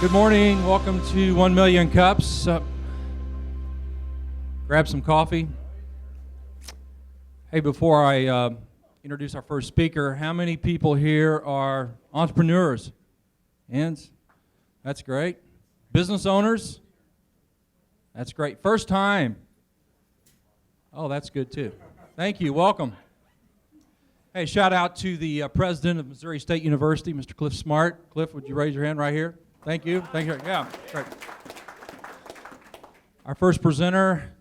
Good morning. Welcome to 1 Million Cups. Grab some coffee. Hey, before I introduce our first speaker, how many people here are entrepreneurs? Hands? That's great. Business owners? That's great. First time? Oh, that's good too. Thank you. Welcome. Hey, shout out to the president of Missouri State University, Mr. Cliff Smart. Cliff, would you raise your hand right here? Thank you. Thank you. Yeah, great. Our first presenter,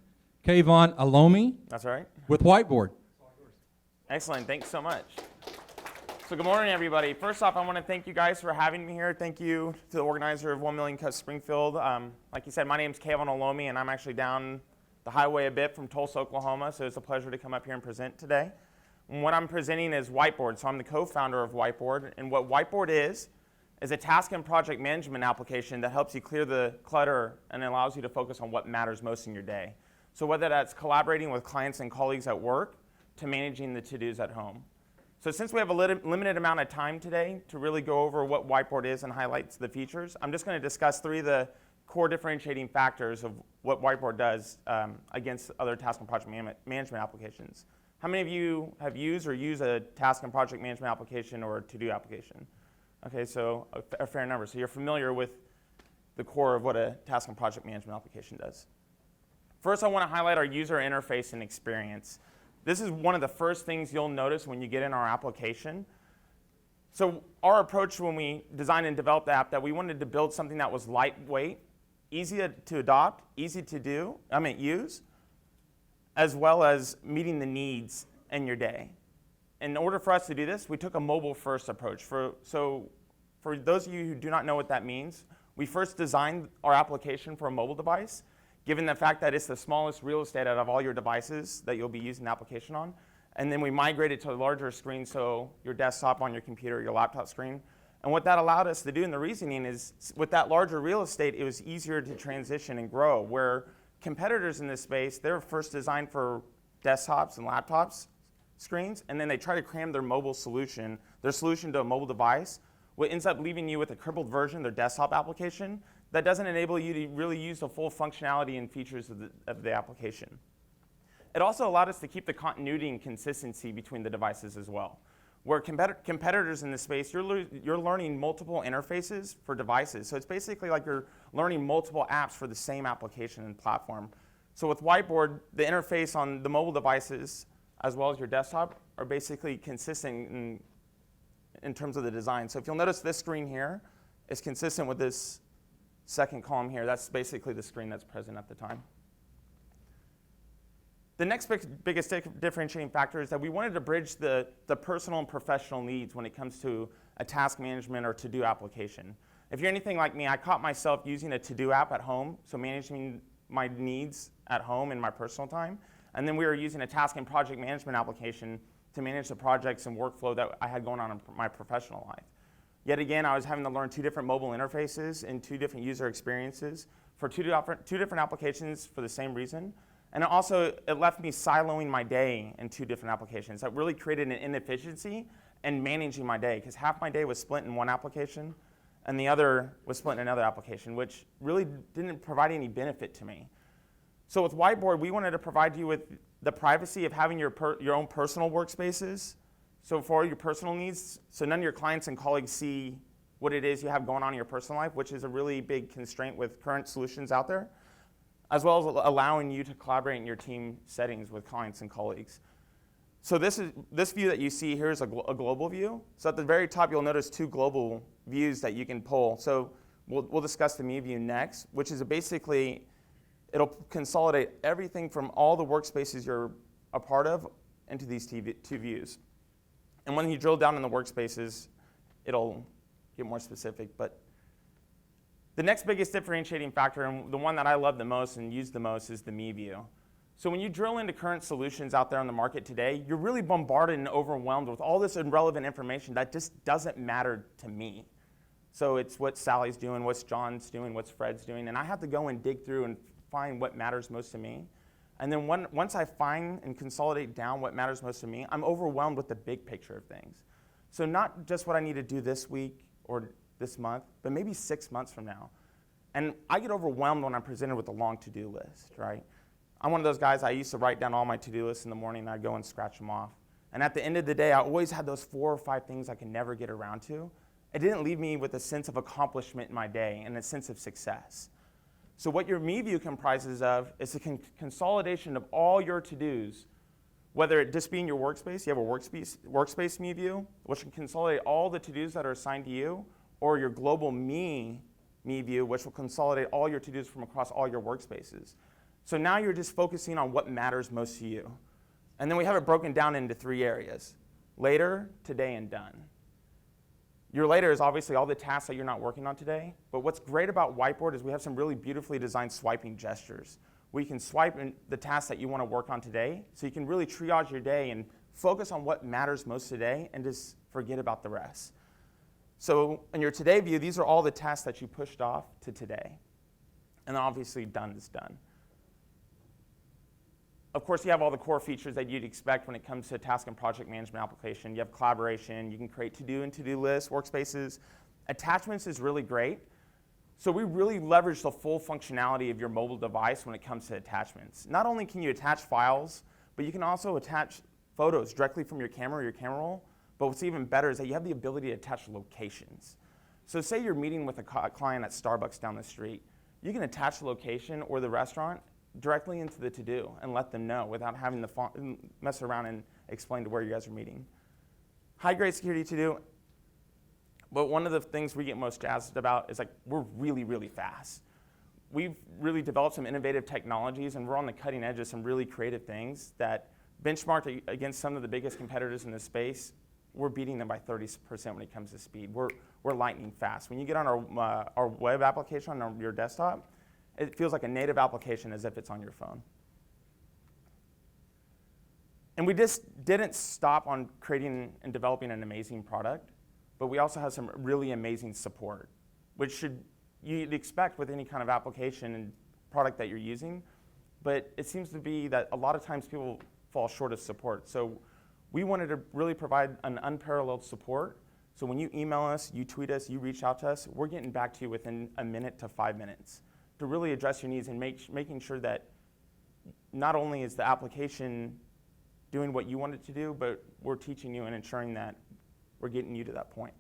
Kayvon Alomi. That's right. With Whiteboard. Excellent. Thanks so much. So good morning, everybody. First off, I want to thank you guys for having me here. Thank you to the organizer of 1 Million Cups Springfield. Like you said, my name's Kayvon Alomi, and I'm actually down the highway a bit from Tulsa, Oklahoma, so it's a pleasure to come up here and present today. And what I'm presenting is Whiteboard, so I'm the co-founder of Whiteboard, and what Whiteboard is a task and project management application that helps you clear the clutter and allows you to focus on what matters most in your day. So whether that's collaborating with clients and colleagues at work to managing the to-dos at home. So since we have a limited amount of time today to really go over what Whiteboard is and highlights the features, I'm just going to discuss three of the core differentiating factors of what Whiteboard does against other task and project management applications. How many of you have used or use a task and project management application or a to-do application? Okay, so a fair number. So you're familiar with the core of what a task and project management application does. First, I want to highlight our user interface and experience. This is one of the first things you'll notice when you get in our application. So our approach when we designed and developed the app, that we wanted to build something that was lightweight, easy to adopt, easy to use, as well as meeting the needs in your day. In order for us to do this, we took a mobile-first approach. So for those of you who do not know what that means, we first designed our application for a mobile device, given the fact that it's the smallest real estate out of all your devices that you'll be using the application on. And then we migrated to a larger screen, so your desktop on your computer, your laptop screen. And what that allowed us to do in the reasoning is, with that larger real estate, it was easier to transition and grow, where competitors in this space, they were first designed for desktops and laptops screens, and then they try to cram their solution to a mobile device, what ends up leaving you with a crippled version of their desktop application that doesn't enable you to really use the full functionality and features of the application. It also allowed us to keep the continuity and consistency between the devices as well. Where competitors in this space, you're learning multiple interfaces for devices. So it's basically like you're learning multiple apps for the same application and platform. So with Whiteboard, the interface on the mobile devices as well as your desktop are basically consistent in terms of the design. So if you'll notice, this screen here is consistent with this second column here. That's basically the screen that's present at the time. The next biggest differentiating factor is that we wanted to bridge the personal and professional needs when it comes to a task management or to-do application. If you're anything like me, I caught myself using a to-do app at home, so managing my needs at home in my personal time. And then we were using a task and project management application to manage the projects and workflow that I had going on in my professional life. Yet again, I was having to learn two different mobile interfaces and two different user experiences for two different applications for the same reason. And it left me siloing my day in two different applications. That really created an inefficiency in managing my day, because half my day was split in one application and the other was split in another application, which really didn't provide any benefit to me. So with Whiteboard, we wanted to provide you with the privacy of having your own personal workspaces, so for all your personal needs, so none of your clients and colleagues see what it is you have going on in your personal life, which is a really big constraint with current solutions out there, as well as allowing you to collaborate in your team settings with clients and colleagues. So this view that you see here is a global view. So at the very top, you'll notice two global views that you can pull. So we'll discuss the me view next, which is basically, it'll consolidate everything from all the workspaces you're a part of into these two views. And when you drill down in the workspaces, it'll get more specific. But the next biggest differentiating factor, and the one that I love the most and use the most, is the me view. So when you drill into current solutions out there on the market today, you're really bombarded and overwhelmed with all this irrelevant information that just doesn't matter to me. So it's what Sally's doing, what's John's doing, what's Fred's doing, and I have to go and dig through and find what matters most to me. And then once I find and consolidate down what matters most to me, I'm overwhelmed with the big picture of things. So not just what I need to do this week or this month, but maybe 6 months from now. And I get overwhelmed when I'm presented with a long to-do list, right? I'm one of those guys, I used to write down all my to-do lists in the morning, and I'd go and scratch them off. And at the end of the day, I always had those 4 or 5 things I could never get around to. It didn't leave me with a sense of accomplishment in my day and a sense of success. So what your me view comprises of is a consolidation of all your to-dos, whether it just be in your workspace, you have a workspace me view, which can consolidate all the to-dos that are assigned to you, or your global me view, which will consolidate all your to-dos from across all your workspaces. So now you're just focusing on what matters most to you. And then we have it broken down into 3 areas: later, today, and done. Your later is obviously all the tasks that you're not working on today, but what's great about Whiteboard is we have some really beautifully designed swiping gestures. We can swipe in the tasks that you want to work on today, so you can really triage your day and focus on what matters most today and just forget about the rest. So in your today view, these are all the tasks that you pushed off to today. And then obviously done is done. Of course, you have all the core features that you'd expect when it comes to a task and project management application. You have collaboration, you can create to-do and to-do lists, workspaces. Attachments is really great. So we really leverage the full functionality of your mobile device when it comes to attachments. Not only can you attach files, but you can also attach photos directly from your camera or your camera roll. But what's even better is that you have the ability to attach locations. So say you're meeting with a client at Starbucks down the street. You can attach the location or the restaurant directly into the to-do and let them know without having to mess around and explain to where you guys are meeting. High-grade security to-do, but one of the things we get most jazzed about is like we're really, really fast. We've really developed some innovative technologies, and we're on the cutting edge of some really creative things that benchmarked against some of the biggest competitors in this space. We're beating them by 30% when it comes to speed. We're lightning fast. When you get on our web application on your desktop, it feels like a native application as if it's on your phone. And we just didn't stop on creating and developing an amazing product, but we also have some really amazing support, which you'd expect with any kind of application and product that you're using, but it seems to be that a lot of times people fall short of support. So we wanted to really provide an unparalleled support. So when you email us, you tweet us, you reach out to us, we're getting back to you within a minute to 5 minutes to really address your needs and making sure that not only is the application doing what you want it to do, but we're teaching you and ensuring that we're getting you to that point.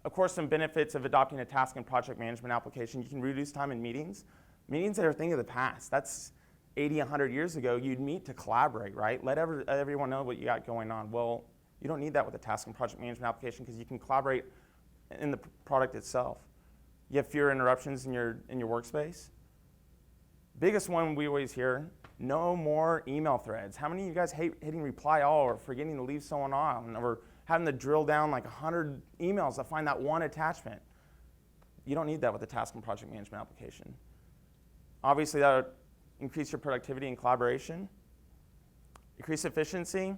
Of course, some benefits of adopting a task and project management application: you can reduce time in meetings. Meetings are a thing of the past. That's 80, 100 years ago. You'd meet to collaborate, right? Let everyone know what you got going on. Well, you don't need that with a task and project management application because you can collaborate in the product itself. You have fewer interruptions in your workspace. Biggest one we always hear: no more email threads. How many of you guys hate hitting reply all or forgetting to leave someone on or having to drill down like 100 emails to find that one attachment? You don't need that with a task and project management application. Obviously, that would increase your productivity and collaboration, increase efficiency,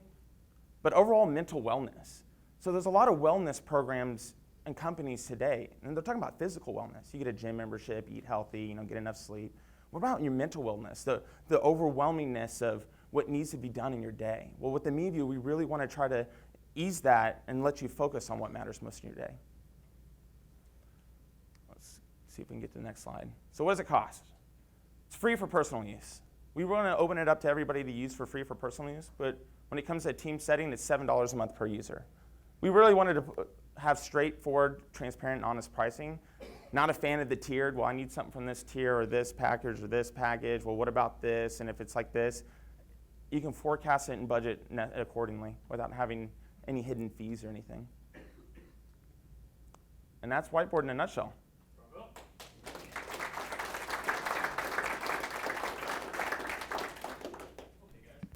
but overall mental wellness. So there's a lot of wellness programs and companies today, and they're talking about physical wellness. You get a gym membership, eat healthy, get enough sleep. What about your mental wellness, the overwhelmingness of what needs to be done in your day? Well, with the Me View, we really want to try to ease that and let you focus on what matters most in your day. Let's see if we can get to the next slide. So what does it cost? It's free for personal use. We want to open it up to everybody to use for free for personal use, but when it comes to a team setting, it's $7 a month per user. We really wanted to have straightforward, transparent, and honest pricing. Not a fan of the tiered, well, I need something from this tier or this package or this package. Well, what about this? And if it's like this, you can forecast it and budget accordingly without having any hidden fees or anything. And that's Whiteboard in a nutshell.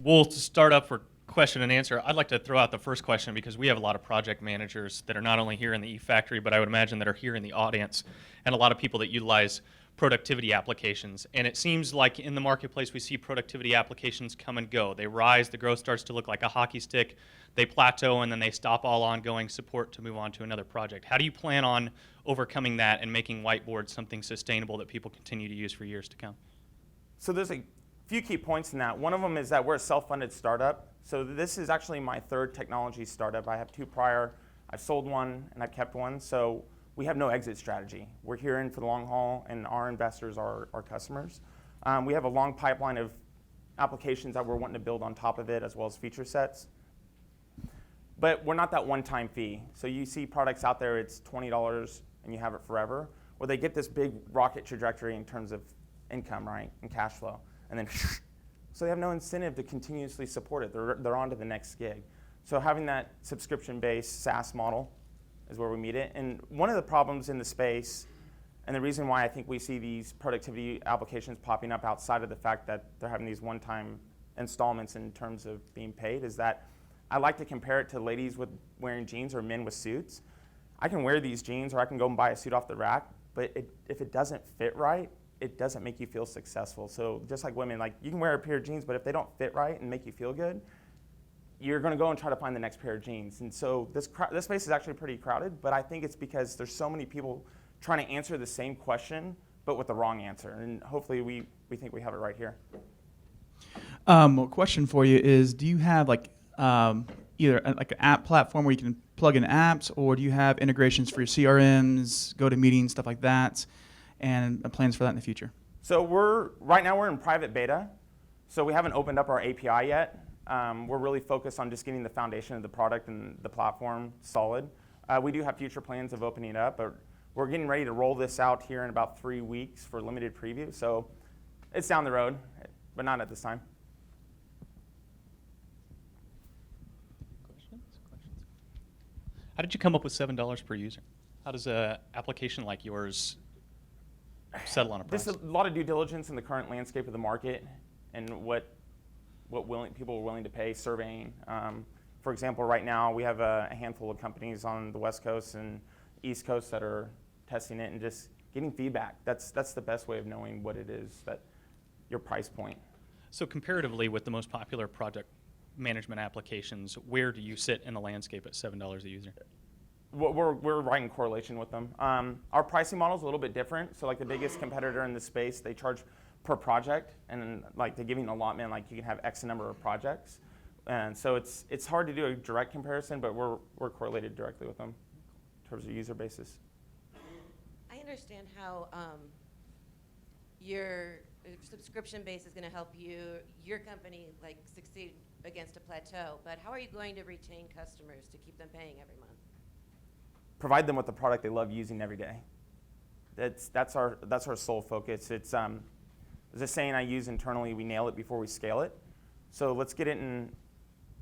We'll start up for question and answer. I'd like to throw out the first question because we have a lot of project managers that are not only here in the eFactory, but I would imagine that are here in the audience, and a lot of people that utilize productivity applications. And it seems like in the marketplace we see productivity applications come and go. They rise, the growth starts to look like a hockey stick, they plateau, and then they stop all ongoing support to move on to another project. How do you plan on overcoming that and making Whiteboard something sustainable that people continue to use for years to come? So there's a few key points in that. One of them is that we're a self-funded startup. So this is actually my third technology startup. I have two prior I've sold one and I've kept one. So we have no exit strategy. We're here in for the long haul, and our investors are our customers. We have a long pipeline of applications that we're wanting to build on top of it, as well as feature sets. But we're not that one-time fee. So you see products out there, it's $20 and you have it forever, or they get this big rocket trajectory in terms of income, right, and cash flow, and then so they have no incentive to continuously support it. They're on to the next gig. So having that subscription-based SaaS model is where we meet it. And one of the problems in the space, and the reason why I think we see these productivity applications popping up outside of the fact that they're having these one-time installments in terms of being paid, is that I like to compare it to ladies with wearing jeans or men with suits. I can wear these jeans, or I can go and buy a suit off the rack, but if it doesn't fit right, it doesn't make you feel successful. So just like women, like you can wear a pair of jeans, but if they don't fit right and make you feel good, you're going to go and try to find the next pair of jeans. And so this space is actually pretty crowded, but I think it's because there's so many people trying to answer the same question, but with the wrong answer. And hopefully we think we have it right here. A question for you is, do you have either like an app platform where you can plug in apps, or do you have integrations for your CRMs, GoToMeeting, stuff like that, and plans for that in the future? So right now we're in private beta, so we haven't opened up our API yet. We're really focused on just getting the foundation of the product and the platform solid. We do have future plans of opening it up, but we're getting ready to roll this out here in about 3 weeks for limited preview. So it's down the road, but not at this time. Questions? How did you come up with $7 per user? How does an application like yours settle on a price? Just a lot of due diligence in the current landscape of the market and what people are willing to pay, surveying. For example, right now we have a handful of companies on the West Coast and East Coast that are testing it and just getting feedback. That's the best way of knowing what it is, that your price point. So comparatively with the most popular project management applications, where do you sit in the landscape at $7 a user? We're right in correlation with them. Our pricing model is a little bit different. So like the biggest competitor in the space, they charge per project, and like they give you an allotment, like you can have X number of projects. And so it's hard to do a direct comparison, but we're correlated directly with them in terms of user basis. I understand how your subscription base is going to help your company like succeed against a plateau, but how are you going to retain customers to keep them paying every month? Provide them with the product they love using every day. That's our sole focus. It's there's a saying I use internally: we nail it before we scale it. So let's get it in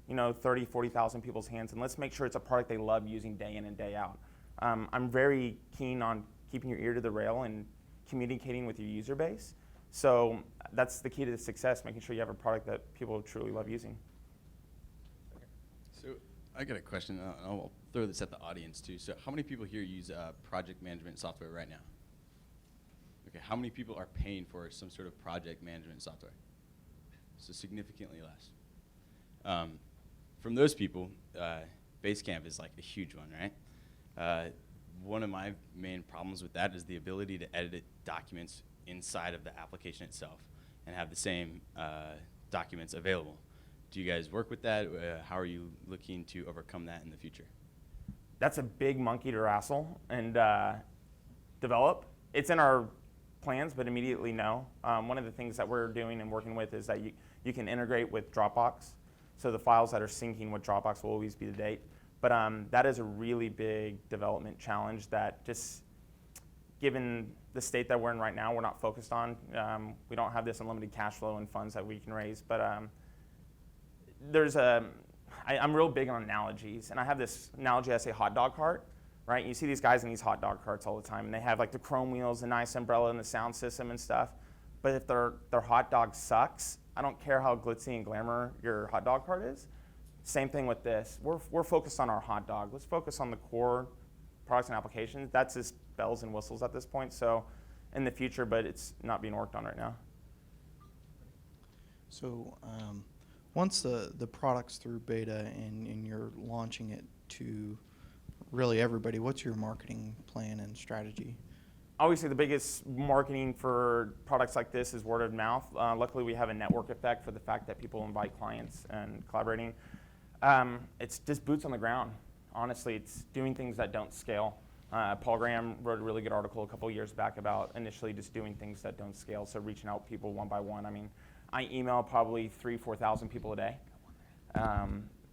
30, 40,000 people's hands, and let's make sure it's a product they love using day in and day out. I'm very keen on keeping your ear to the rail and communicating with your user base. So that's the key to the success, making sure you have a product that people truly love using. So I got a question. I'll throw this at the audience too. So how many people here use project management software right now? Okay, how many people are paying for some sort of project management software? So significantly less. From those people, Basecamp is like a huge one, right? One of my main problems with that is the ability to edit documents inside of the application itself and have the same documents available. Do you guys work with that? How are you looking to overcome that in the future? That's a big monkey to wrestle and develop. It's in our plans, but immediately no. One of the things that we're doing and working with is that you can integrate with Dropbox. So the files that are syncing with Dropbox will always be to date. But that is a really big development challenge that, just given the state that we're in right now, we're not focused on. We don't have this unlimited cash flow and funds that we can raise. But I'm real big on analogies. And I have this analogy: I say hot dog cart, right? You see these guys in these hot dog carts all the time, and they have like the chrome wheels, the nice umbrella, and the sound system and stuff. But if their hot dog sucks, I don't care how glitzy and glamour your hot dog cart is. Same thing with this. We're focused on our hot dog. Let's focus on the core products and applications. That's just bells and whistles at this point. So in the future, but it's not being worked on right now. So once the product's through beta and you're launching it to really everybody, what's your marketing plan and strategy? Obviously, the biggest marketing for products like this is word of mouth. Luckily, we have a network effect for the fact that people invite clients and collaborating. It's just boots on the ground. honestly, it's doing things that don't scale. Paul Graham wrote a really good article a couple years back about initially just doing things that don't scale, so reaching out people one by one. I mean, I email probably 3,000 to 4,000 people a day,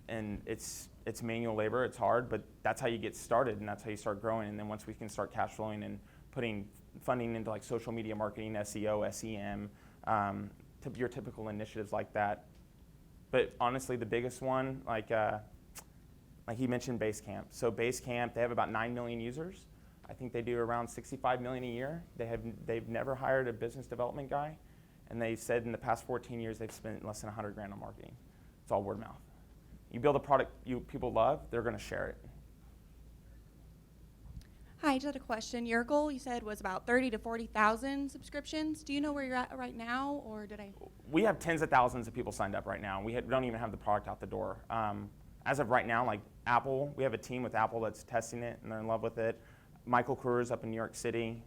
and it's manual labor, it's hard, but that's how you get started, and that's how you start growing. And then once we can start cash flowing and putting funding into like social media marketing, SEO, SEM, your typical initiatives like that. But honestly, the biggest one, like he mentioned Basecamp. So Basecamp, they have about 9 million users. I think they do around 65 million a year. They've never hired a business development guy, and they said in the past 14 years they've spent less than 100 grand on marketing. It's all word of mouth. You build a product people love, they're going to share it. Hi, just had a question. Your goal, you said, was about 30 to 40,000 subscriptions. Do you know where you're at right now, or did I? We have tens of thousands of people signed up right now. We don't even have the product out the door. As of right now, like Apple, we have a team with Apple that's testing it, and they're in love with it. Michael Coors up in New York City,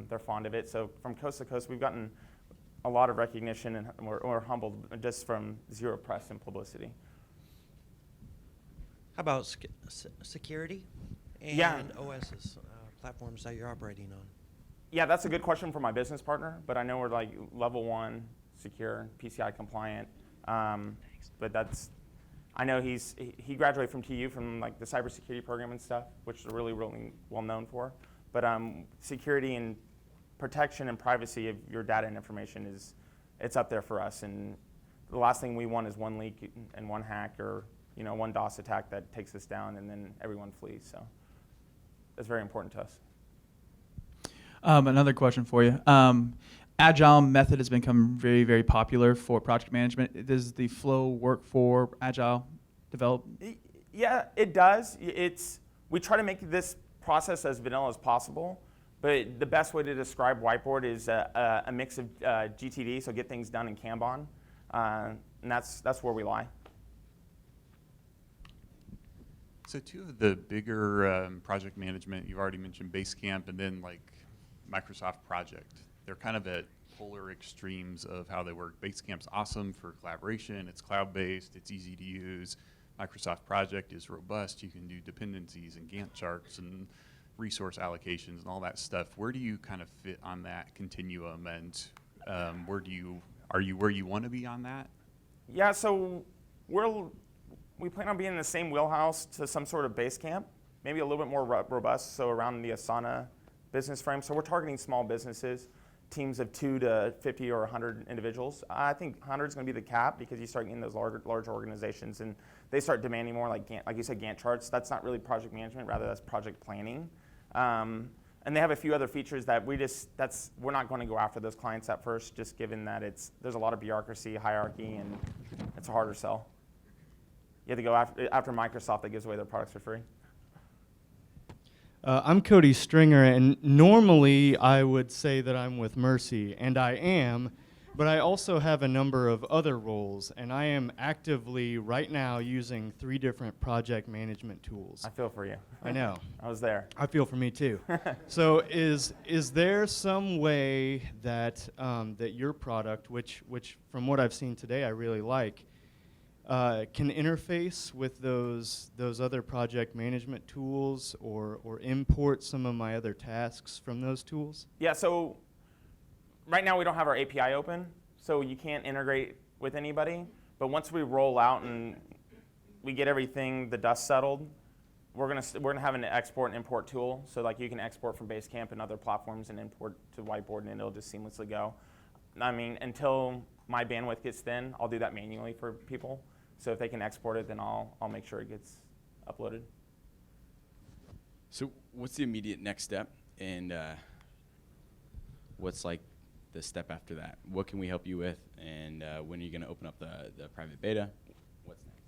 they're fond of it. So from coast to coast, we've gotten a lot of recognition, and we're humbled just from zero press and publicity. How about security and Yeah. OSs, platforms that you're operating on? Yeah, that's a good question for my business partner, but I know we're like level 1, secure, PCI compliant. But I know he graduated from TU from like the cybersecurity program and stuff, which is really, really well known for. But security and protection and privacy of your data and information it's up there for us. And the last thing we want is one leak and one hack or one DOS attack that takes us down and then everyone flees. So that's very important to us. Another question for you. Agile method has become very, very popular for project management. Does the flow work for Agile development? Yeah, it does. We try to make this process as vanilla as possible, but the best way to describe Whiteboard is a mix of GTD, so get things done in Kanban, and that's where we lie. So two of the bigger project management, you've already mentioned Basecamp and then like Microsoft Project. They're kind of at polar extremes of how they work. Basecamp's awesome for collaboration. It's cloud-based. It's easy to use. Microsoft Project is robust. You can do dependencies and Gantt charts and resource allocations and all that stuff. Where do you kind of fit on that continuum, and are you where you want to be on that? Yeah, so we plan on being in the same wheelhouse to some sort of Basecamp, maybe a little bit more robust, so around the Asana business frame. So we're targeting small businesses, teams of 2 to 50 or 100 individuals. I think 100 is going to be the cap because you start getting those large organizations and they start demanding more like you said, Gantt charts. That's not really project management, rather that's project planning. And they have a few other features that we're not going to go after those clients at first, just given that there's a lot of bureaucracy, hierarchy, and it's a harder sell. You have to go after Microsoft that gives away their products for free. I'm Cody Stringer, and normally I would say that I'm with Mercy, and I am, but I also have a number of other roles, and I am actively right now using 3 different project management tools. I feel for you. I know. I was there. I feel for me too. So is there some way that that your product, which from what I've seen today I really like, can interface with those other project management tools or import some of my other tasks from those tools? Yeah, so right now we don't have our API open, so you can't integrate with anybody. But once we roll out and we get everything, the dust settled, we're gonna have an export and import tool. So like you can export from Basecamp and other platforms and import to Whiteboard, and it'll just seamlessly go. I mean, until my bandwidth gets thin, I'll do that manually for people. So if they can export it, then I'll make sure it gets uploaded. So what's the immediate next step, and what's like the step after that? What can we help you with, and when are you going to open up the private beta? What's next?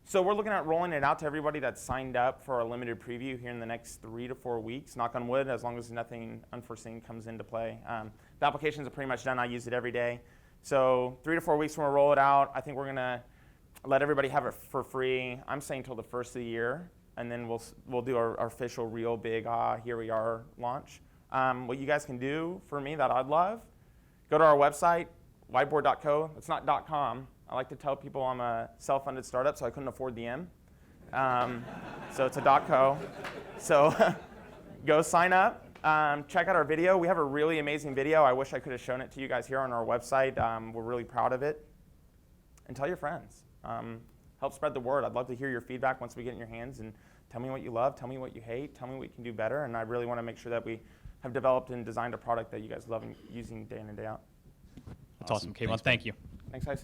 So we're looking at rolling it out to everybody that's signed up for our limited preview here in the next 3 to 4 weeks, knock on wood, as long as nothing unforeseen comes into play. The applications are pretty much done. I use it every day. So 3 to 4 weeks when we roll it out, I think we're going to let everybody have it for free. I'm saying till the first of the year, and then we'll do our official real big here we are launch. What you guys can do for me that I'd love, go to our website, whiteboard.co. It's not .com. I like to tell people I'm a self-funded startup, so I couldn't afford the M. So it's a .co. So go sign up. Check out our video. We have a really amazing video. I wish I could have shown it to you guys here on our website. We're really proud of it. And tell your friends. Help spread the word. I'd love to hear your feedback once we get in your hands, and tell me what you love, tell me what you hate, tell me what you can do better. And I really want to make sure that we have developed and designed a product that you guys love using day in and day out. That's awesome, Kayvon. Thank you. Thanks, guys.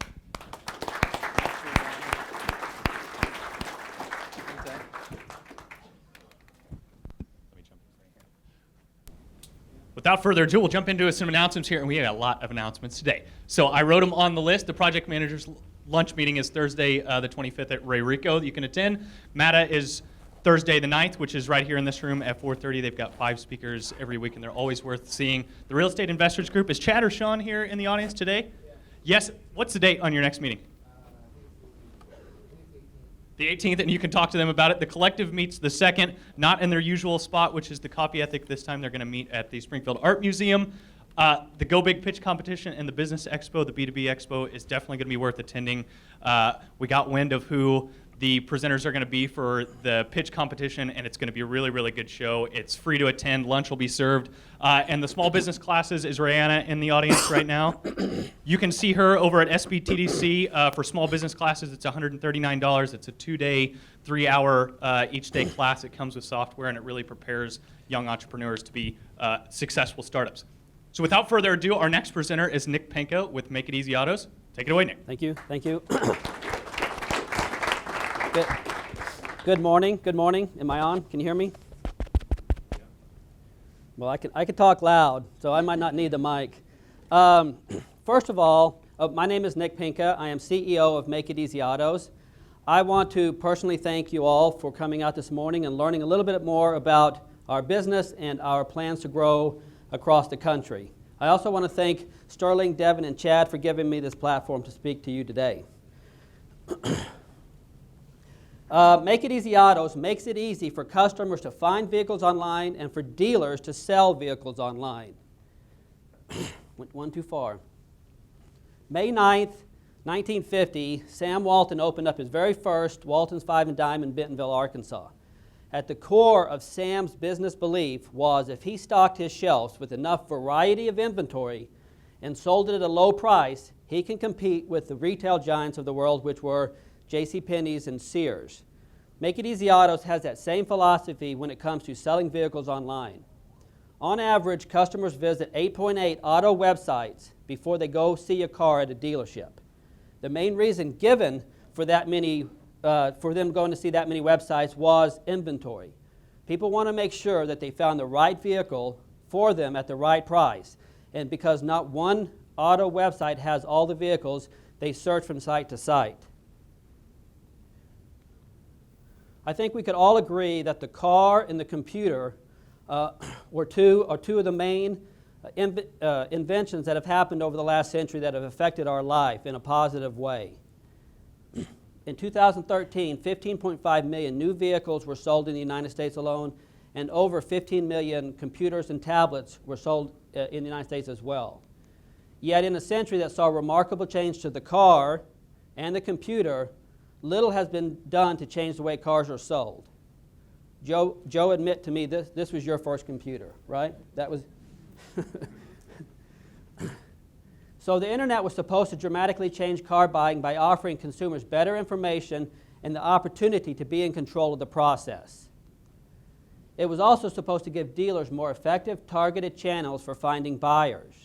Without further ado, we'll jump into some announcements here, and we have a lot of announcements today. So I wrote them on the list. The project manager's lunch meeting is Thursday, the 25th at Ray Rico that you can attend. MATA is Thursday the 9th, which is right here in this room at 4:30. They've got 5 speakers every week, and they're always worth seeing. The Real Estate Investors Group, is Chad or Sean here in the audience today? Yes. What's the date on your next meeting? The 18th, and you can talk to them about it. The collective meets the 2nd, not in their usual spot, which is the Copy Ethic. This time they're going to meet at the Springfield Art Museum. The Go Big Pitch Competition and the Business Expo, the B2B Expo, is definitely going to be worth attending. We got wind of who the presenters are going to be for the pitch competition, and it's going to be a really, really good show. It's free to attend. Lunch will be served. And the small business classes, is Rihanna in the audience right now? You can see her over at SBTDC. For small business classes, it's $139. It's a 2-day, 3-hour each day class. It comes with software, and it really prepares young entrepreneurs to be successful startups. So without further ado, our next presenter is Nick Penka with Make It Easy Autos. Take it away, Nick. Thank you. Thank you. Good morning. Good morning. Am I on? Can you hear me? Well, I can talk loud, so I might not need the mic. First of all, my name is Nick Penka. I am CEO of Make It Easy Autos. I want to personally thank you all for coming out this morning and learning a little bit more about our business and our plans to grow across the country. I also want to thank Sterling, Devin, and Chad for giving me this platform to speak to you today. Make It Easy Autos makes it easy for customers to find vehicles online and for dealers to sell vehicles online. Went one too far. May 9th, 1950, Sam Walton opened up his very first Walton's 5 and Dime in Bentonville, Arkansas. At the core of Sam's business belief was if he stocked his shelves with enough variety of inventory and sold it at a low price, he can compete with the retail giants of the world, which were JCPenney's and Sears. Make It Easy Autos has that same philosophy when it comes to selling vehicles online. On average, customers visit 8.8 auto websites before they go see a car at a dealership. The main reason given for that many, for them going to see that many websites was inventory. People want to make sure that they found the right vehicle for them at the right price. And because not one auto website has all the vehicles, they search from site to site. I think we could all agree that the car and the computer are two of the main inventions that have happened over the last century that have affected our life in a positive way. In 2013, 15.5 million new vehicles were sold in the United States alone, and over 15 million computers and tablets were sold in the United States as well. Yet in a century that saw remarkable change to the car and the computer, little has been done to change the way cars are sold. Joe, admit to me this was your first computer, right? That was. So the internet was supposed to dramatically change car buying by offering consumers better information and the opportunity to be in control of the process. It was also supposed to give dealers more effective, targeted channels for finding buyers.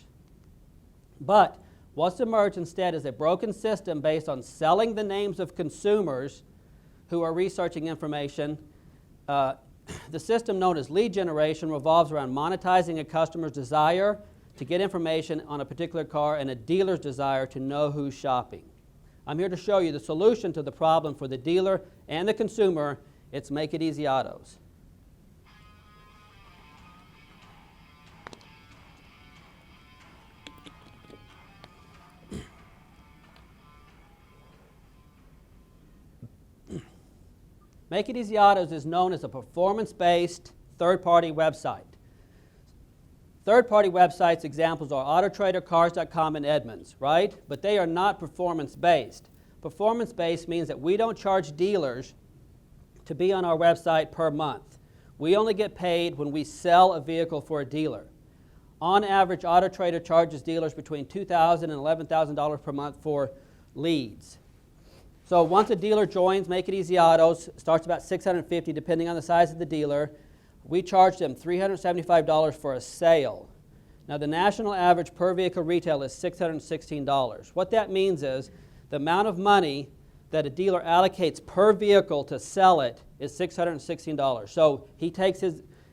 But what's emerged instead is a broken system based on selling the names of consumers who are researching information. The system known as lead generation revolves around monetizing a customer's desire to get information on a particular car and a dealer's desire to know who's shopping. I'm here to show you the solution to the problem for the dealer and the consumer. It's Make It Easy Autos. Make It Easy Autos is known as a performance-based third-party website. Third-party websites examples are AutoTrader, Cars.com, and Edmunds, right? But they are not performance-based. Performance-based means that we don't charge dealers to be on our website per month. We only get paid when we sell a vehicle for a dealer. On average, Auto Trader charges dealers between $2,000 and $11,000 per month for leads. So once a dealer joins Make It Easy Autos, starts about $650 depending on the size of the dealer, we charge them $375 for a sale. Now the national average per vehicle retail is $616. What that means is the amount of money that a dealer allocates per vehicle to sell it is $616. So he takes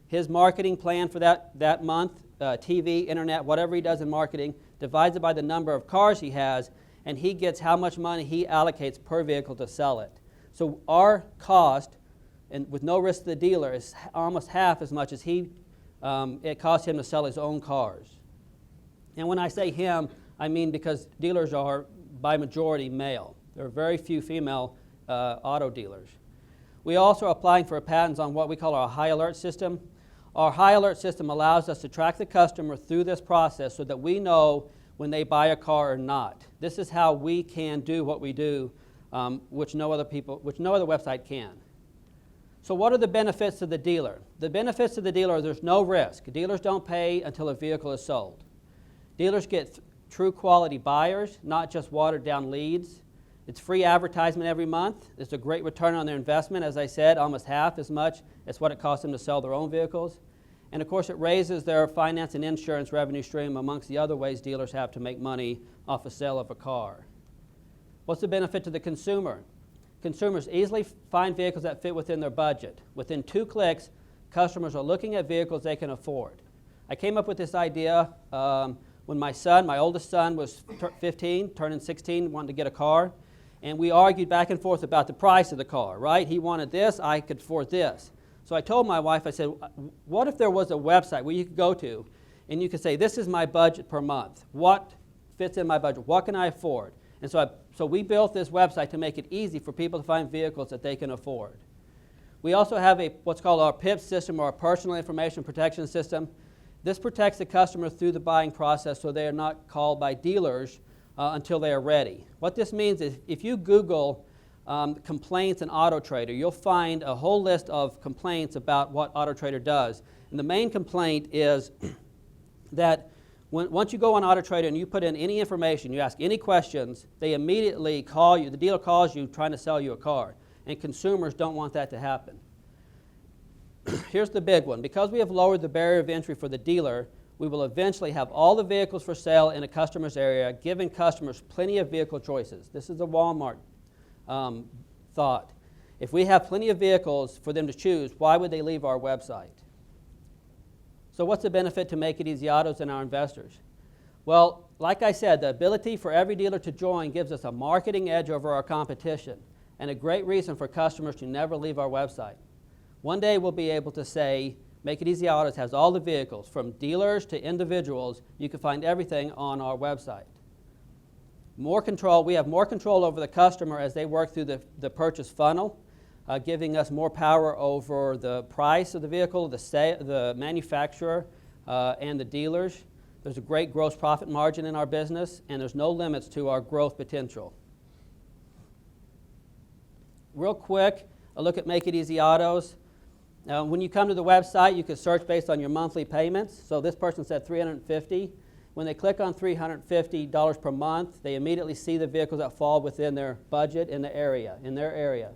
his marketing plan for that month, TV, internet, whatever he does in marketing, divides it by the number of cars he has, and he gets how much money he allocates per vehicle to sell it. So our cost, and with no risk to the dealer, is almost half as much as it costs him to sell his own cars. And when I say him, I mean because dealers are by majority male. There are very few female auto dealers. We also are applying for patents on what we call our high alert system. Our high alert system allows us to track the customer through this process so that we know when they buy a car or not. This is how we can do what we do, which no other website can. So what are the benefits to the dealer? The benefits to the dealer are there's no risk. Dealers don't pay until a vehicle is sold. Dealers get true quality buyers, not just watered down leads. It's free advertisement every month. It's a great return on their investment. As I said, almost half as much as what it costs them to sell their own vehicles. And of course, it raises their finance and insurance revenue stream amongst the other ways dealers have to make money off the sale of a car. What's the benefit to the consumer? Consumers easily find vehicles that fit within their budget. Within 2 clicks, customers are looking at vehicles they can afford. I came up with this idea when my oldest son, was 15, turning 16, wanted to get a car. And we argued back and forth about the price of the car, right? He wanted this, I could afford this. So I told my wife, I said, what if there was a website where you could go to and you could say, this is my budget per month. What fits in my budget? What can I afford? And so we built this website to make it easy for people to find vehicles that they can afford. We also have what's called our PIP system, or our Personal Information Protection System. This protects the customer through the buying process so they are not called by dealers until they are ready. What this means is if you Google complaints in Auto Trader, you'll find a whole list of complaints about what Auto Trader does. And the main complaint is that once you go on Auto Trader and you put in any information, you ask any questions, they immediately call you, the dealer calls you trying to sell you a car. And consumers don't want that to happen. Here's the big one. Because we have lowered the barrier of entry for the dealer, we will eventually have all the vehicles for sale in a customer's area, giving customers plenty of vehicle choices. This is a Walmart thought. If we have plenty of vehicles for them to choose, why would they leave our website? So what's the benefit to Make It Easy Autos and our investors? Well, like I said, the ability for every dealer to join gives us a marketing edge over our competition and a great reason for customers to never leave our website. One day we'll be able to say, Make It Easy Autos has all the vehicles, from dealers to individuals. You can find everything on our website. More control, we have more control over the customer as they work through the purchase funnel, giving us more power over the price of the vehicle, the manufacturer, and the dealers. There's a great gross profit margin in our business, and there's no limits to our growth potential. Real quick, a look at Make It Easy Autos. When you come to the website, you can search based on your monthly payments. So this person said $350. When they click on $350 per month, they immediately see the vehicles that fall within their budget in their area.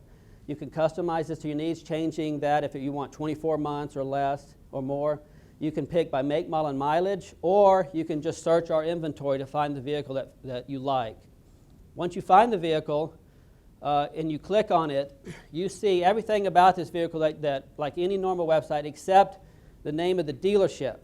You can customize this to your needs, changing that if you want 24 months or less or more. You can pick by make, model, and mileage, or you can just search our inventory to find the vehicle that you like. Once you find the vehicle, and you click on it, you see everything about this vehicle that like any normal website except the name of the dealership.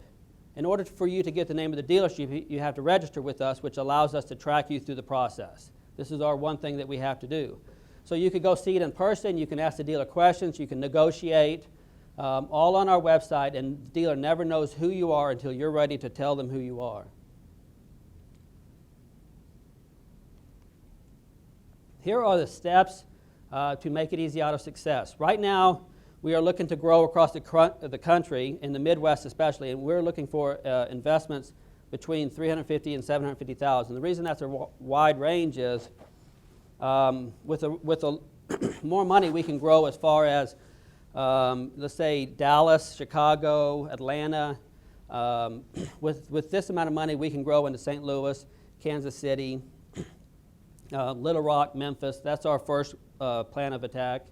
In order for you to get the name of the dealership, you have to register with us, which allows us to track you through the process. This is our one thing that we have to do. So you could go see it in person, you can ask the dealer questions, you can negotiate, all on our website, and the dealer never knows who you are until you're ready to tell them who you are. Here are the steps to Make It Easy Auto success. Right now, we are looking to grow across the country, in the Midwest especially, and we're looking for investments between $350,000 and $750,000. The reason that's a wide range is with more money we can grow as far as let's say Dallas, Chicago, Atlanta. With this amount of money, we can grow into St. Louis, Kansas City, Little Rock, Memphis. That's our first plan of attack.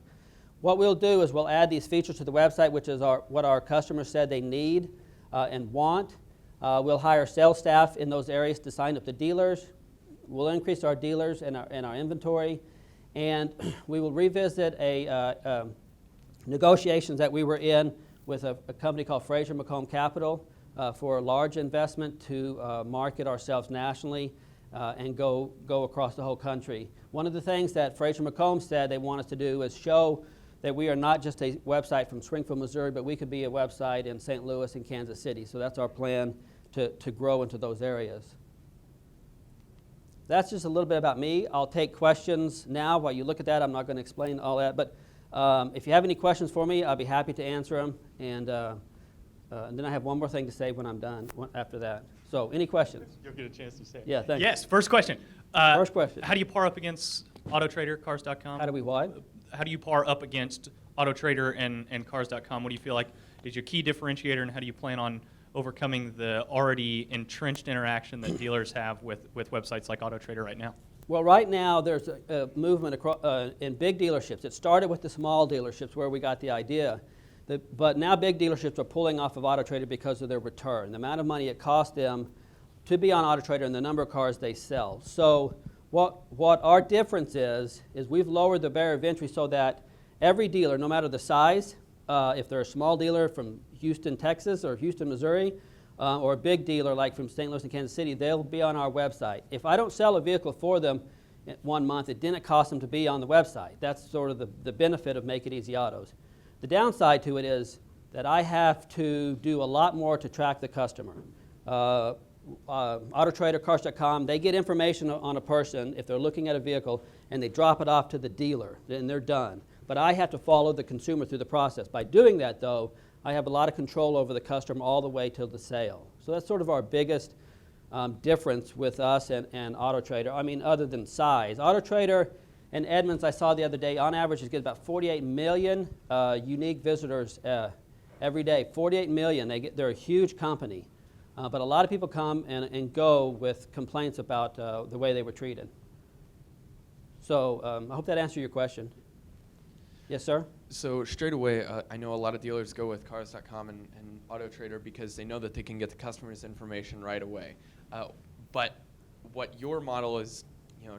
What we'll do is we'll add these features to the website, which is what our customers said they need and want. We'll hire sales staff in those areas to sign up the dealers. We'll increase our dealers and our inventory. And we will revisit negotiations that we were in with a company called Fraser McComb Capital for a large investment to market ourselves nationally and go across the whole country. One of the things that Fraser McComb said they want us to do is show that we are not just a website from Springfield, Missouri, but we could be a website in St. Louis and Kansas City. So that's our plan to grow into those areas. That's just a little bit about me. I'll take questions now. While you look at that, I'm not going to explain all that. But if you have any questions for me, I'll be happy to answer them. And then I have one more thing to say when I'm done after that. So any questions? You'll get a chance to say it. Yeah, thanks. Yes, first question. First question. How do you par up against AutoTrader, Cars.com? How do we what? How do you par up against AutoTrader and Cars.com? What do you feel like is your key differentiator, and how do you plan on overcoming the already entrenched interaction that dealers have with websites like AutoTrader right now? Well, right now there's a movement in big dealerships. It started with the small dealerships where we got the idea. But now big dealerships are pulling off of AutoTrader because of their return, the amount of money it costs them to be on AutoTrader and the number of cars they sell. So what our difference is we've lowered the barrier of entry so that every dealer, no matter the size, if they're a small dealer from Houston, Texas, or Houston, Missouri, or a big dealer like from St. Louis and Kansas City, they'll be on our website. If I don't sell a vehicle for them in 1 month, it didn't cost them to be on the website. That's sort of the benefit of Make It Easy Autos. The downside to it is that I have to do a lot more to track the customer. AutoTrader, Cars.com, they get information on a person if they're looking at a vehicle, and they drop it off to the dealer, and they're done. But I have to follow the consumer through the process. By doing that, though, I have a lot of control over the customer all the way to the sale. So that's sort of our biggest difference with us and AutoTrader. I mean, other than size. AutoTrader and Edmunds, I saw the other day, on average, is getting about 48 million unique visitors every day. 48 million. They're a huge company. But a lot of people come and go with complaints about the way they were treated. So I hope that answered your question. Yes, sir? So straight away, I know a lot of dealers go with Cars.com and AutoTrader because they know that they can get the customer's information right away. But what your model is,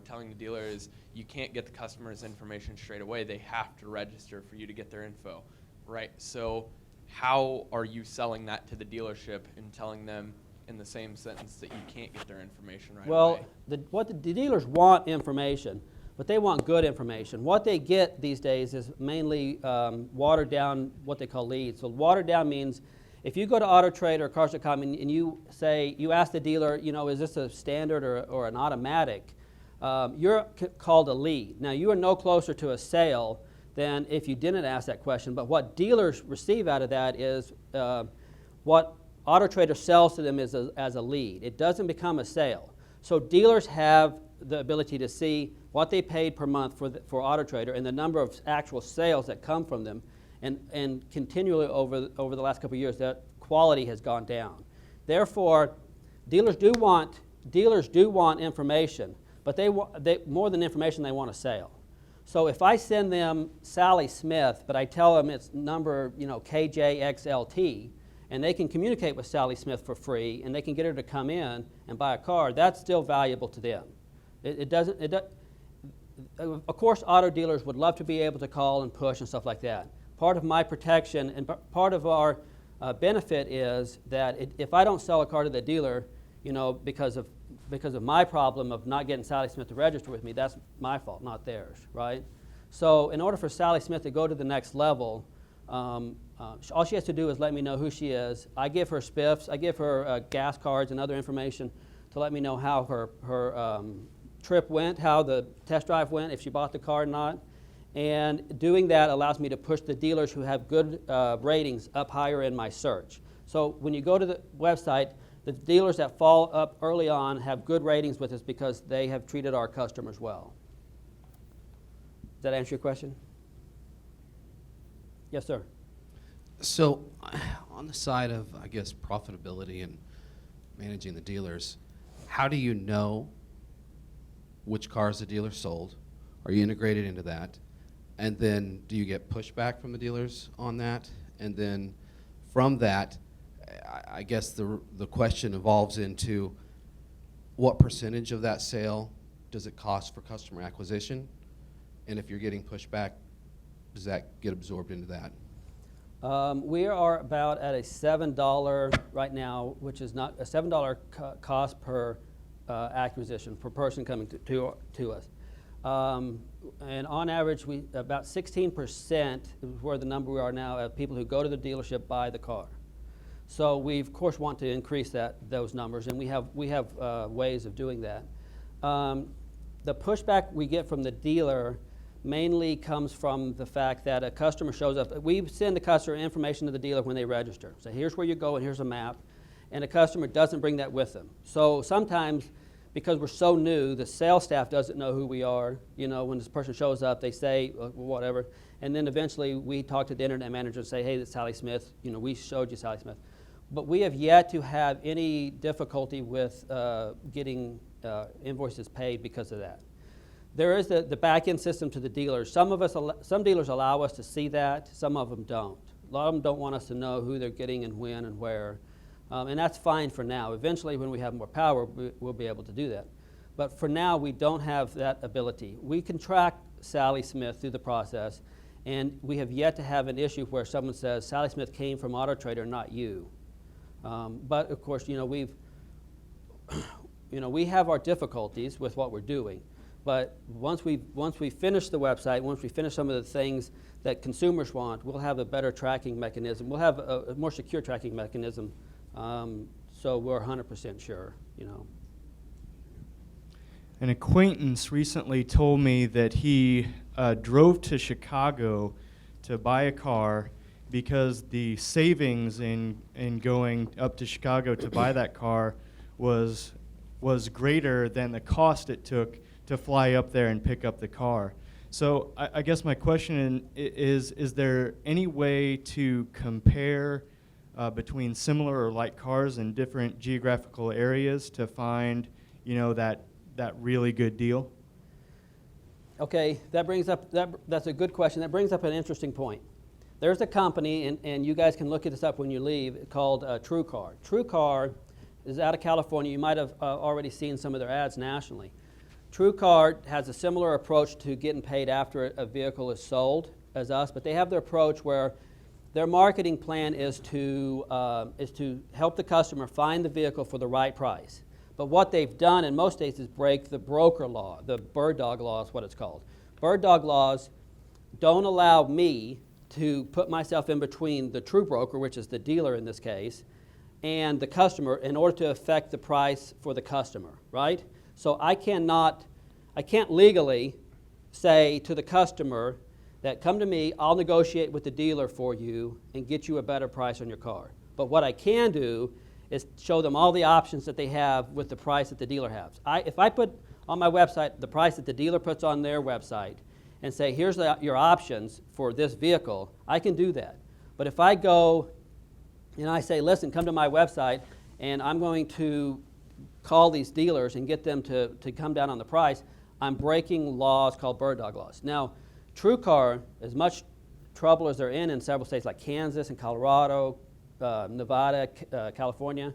telling the dealer is you can't get the customer's information straight away. They have to register for you to get their info, right? So how are you selling that to the dealership and telling them in the same sentence that you can't get their information right away? Well, the dealers want information, but they want good information. What they get these days is mainly watered down, what they call leads. So watered down means if you go to AutoTrader or Cars.com and you ask the dealer, is this a standard or an automatic, you're called a lead. Now, you are no closer to a sale than if you didn't ask that question, but what dealers receive out of that is what AutoTrader sells to them as a lead. It doesn't become a sale. So dealers have the ability to see what they paid per month for AutoTrader and the number of actual sales that come from them, and continually over the last couple of years, that quality has gone down. Therefore, dealers do want information, but they more than information, they want a sale. So if I send them Sally Smith, but I tell them it's number KJXLT, and they can communicate with Sally Smith for free, and they can get her to come in and buy a car, that's still valuable to them. Of course, auto dealers would love to be able to call and push and stuff like that. Part of my protection and part of our benefit is that if I don't sell a car to the dealer, because of my problem of not getting Sally Smith to register with me, that's my fault, not theirs, right? So in order for Sally Smith to go to the next level, all she has to do is let me know who she is. I give her spiffs, I give her gas cards and other information to let me know how her trip went, how the test drive went, if she bought the car or not. And doing that allows me to push the dealers who have good ratings up higher in my search. So when you go to the website, the dealers that fall up early on have good ratings with us because they have treated our customers well. Does that answer your question? Yes, sir. So, on the side of, I guess, profitability and managing the dealers, how do you know which cars the dealer sold? Are you integrated into that? And then do you get pushback from the dealers on that? And then from that, I guess the question evolves into what percentage of that sale does it cost for customer acquisition? And if you're getting pushback, does that get absorbed into that? We are about at a $7 right now, which is not a $7 cost per acquisition per person coming to us. And on average, about 16% is where the number we are now of people who go to the dealership buy the car. So we of course want to increase those numbers, and we have ways of doing that. The pushback we get from the dealer mainly comes from the fact that a customer shows up. We send the customer information to the dealer when they register. So here's where you go and here's a map. And the customer doesn't bring that with them. So sometimes, because we're so new, the sales staff doesn't know who we are. You know, when this person shows up, they say whatever. And then eventually we talk to the internet manager and say, hey, it's Sally Smith. You know, we showed you Sally Smith. But we have yet to have any difficulty with getting invoices paid because of that. There is the back-end system to the dealers. Some dealers allow us to see that, some of them don't. A lot of them don't want us to know who they're getting and when and where. And that's fine for now. Eventually, when we have more power, we'll be able to do that. But for now, we don't have that ability. We can track Sally Smith through the process, and we have yet to have an issue where someone says, Sally Smith came from Auto Trader, not you. But of course, we have our difficulties with what we're doing. But once we finish the website, once we finish some of the things that consumers want, we'll have a better tracking mechanism. We'll have a more secure tracking mechanism, so we're 100% sure. An acquaintance recently told me that he drove to Chicago to buy a car because the savings in going up to Chicago to buy that car was greater than the cost it took to fly up there and pick up the car. So I guess my question is there any way to compare between similar or like cars in different geographical areas to find, that really good deal? Okay, that's a good question. That brings up an interesting point. There's a company, and you guys can look this up when you leave, called TrueCar. TrueCar is out of California. You might have already seen some of their ads nationally. TrueCar has a similar approach to getting paid after a vehicle is sold as us, but they have their approach where their marketing plan is to help the customer find the vehicle for the right price. But what they've done in most states is break the broker law. The bird dog law is what it's called. Bird dog laws don't allow me to put myself in between the true broker, which is the dealer in this case, and the customer in order to affect the price for the customer, right? So I can't legally say to the customer that come to me, I'll negotiate with the dealer for you and get you a better price on your car. But what I can do is show them all the options that they have with the price that the dealer has. If I put on my website the price that the dealer puts on their website and say, here's your options for this vehicle, I can do that. But if I go and I say, listen, come to my website and I'm going to call these dealers and get them to come down on the price, I'm breaking laws called bird dog laws. Now, TrueCar, as much trouble as they're in several states like Kansas and Colorado, Nevada, California,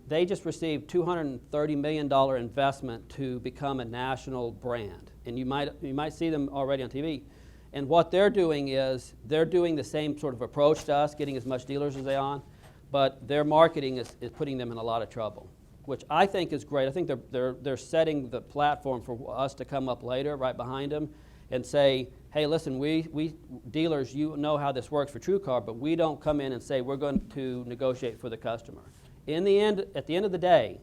they just received $230 million investment to become a national brand. And you might see them already on TV. And what they're doing is they're doing the same sort of approach to us, getting as much dealers as they on, but their marketing is putting them in a lot of trouble, which I think is great. I think they're setting the platform for us to come up later, right behind them, and say, hey, listen, we dealers, you know how this works for TrueCar, but we don't come in and say we're going to negotiate for the customer. At the end of the day,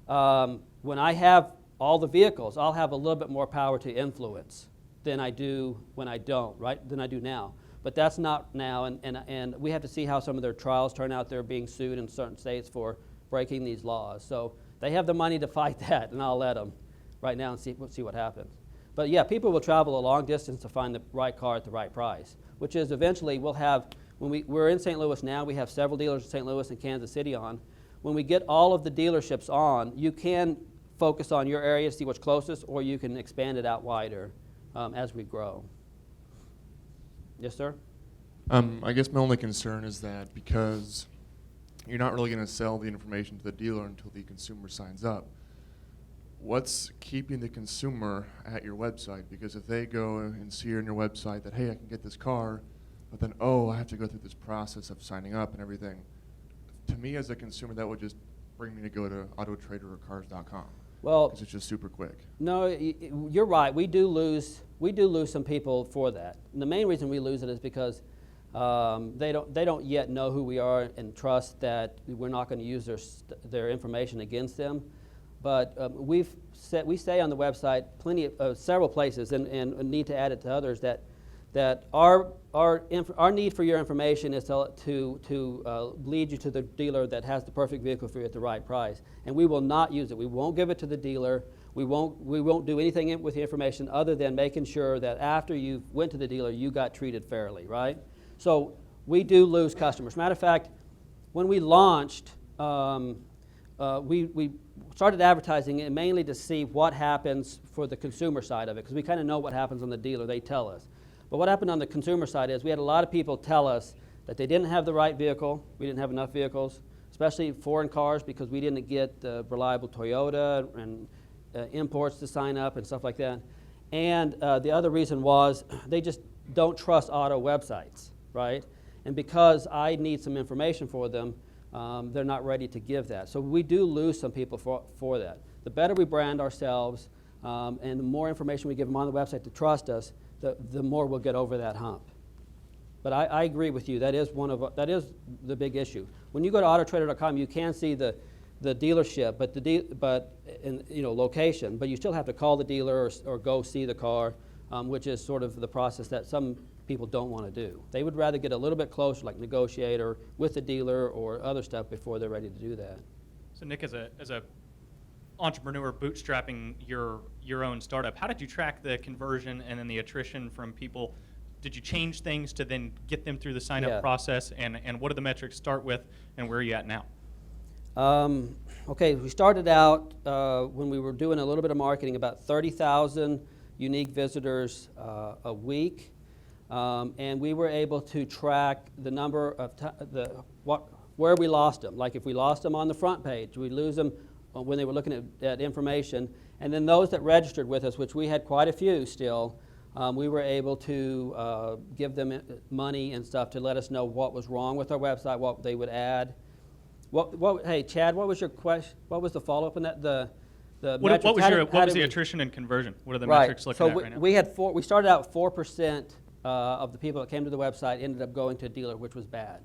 when I have all the vehicles, I'll have a little bit more power to influence than I do when I don't, right? Than I do now. But that's not now, and we have to see how some of their trials turn out. They're being sued in certain states for breaking these laws. So they have the money to fight that, and I'll let them right now and see what happens. But yeah, people will travel a long distance to find the right car at the right price, which is eventually we'll have, when we're in St. Louis now, we have several dealers in St. Louis and Kansas City on. When we get all of the dealerships on, you can focus on your area, see what's closest, or you can expand it out wider as we grow. Yes, sir? I guess my only concern is that because you're not really going to sell the information to the dealer until the consumer signs up, what's keeping the consumer at your website? Because if they go and see on your website that, hey, I can get this car, but then, oh, I have to go through this process of signing up and everything, to me as a consumer, that would just bring me to go to AutoTrader or Cars.com. Well, because it's just super quick. No, you're right. We do lose some people for that. And the main reason we lose it is because they don't yet know who we are and trust that we're not going to use their information against them. But we say on the website several places, and need to add it to others, that our need for your information is to lead you to the dealer that has the perfect vehicle for you at the right price. And we will not use it. We won't give it to the dealer. We won't do anything with the information other than making sure that after you went to the dealer, you got treated fairly, right? So we do lose customers. Matter of fact, when we launched, we started advertising it mainly to see what happens for the consumer side of it, because we kind of know what happens on the dealer. They tell us. But what happened on the consumer side is we had a lot of people tell us that they didn't have the right vehicle. We didn't have enough vehicles, especially foreign cars, because we didn't get reliable Toyota and imports to sign up and stuff like that. And the other reason was they just don't trust auto websites, right? And because I need some information for them, they're not ready to give that. So we do lose some people for that. The better we brand ourselves and the more information we give them on the website to trust us, the more we'll get over that hump. But I agree with you. That is the big issue. When you go to autotrader.com, you can see the dealership, but location. But you still have to call the dealer or go see the car, which is sort of the process that some people don't want to do. They would rather get a little bit closer, like negotiate or with the dealer or other stuff before they're ready to do that. So Nick, as a entrepreneur bootstrapping your own startup, how did you track the conversion and then the attrition from people? Did you change things to then get them through the sign-up process? And what do the metrics start with, and where are you at now? Okay, we started out when we were doing a little bit of marketing, about 30,000 unique visitors a week. And we were able to track the number of where we lost them. Like if we lost them on the front page, we lose them when they were looking at information. And then those that registered with us, which we had quite a few still, we were able to give them money and stuff to let us know what was wrong with our website, what they would add. Hey, Chad, what was your question? What was the follow-up on that? What was the attrition and conversion? What are the metrics looking at right now? We started out 4% of the people that came to the website ended up going to a dealer, which was bad.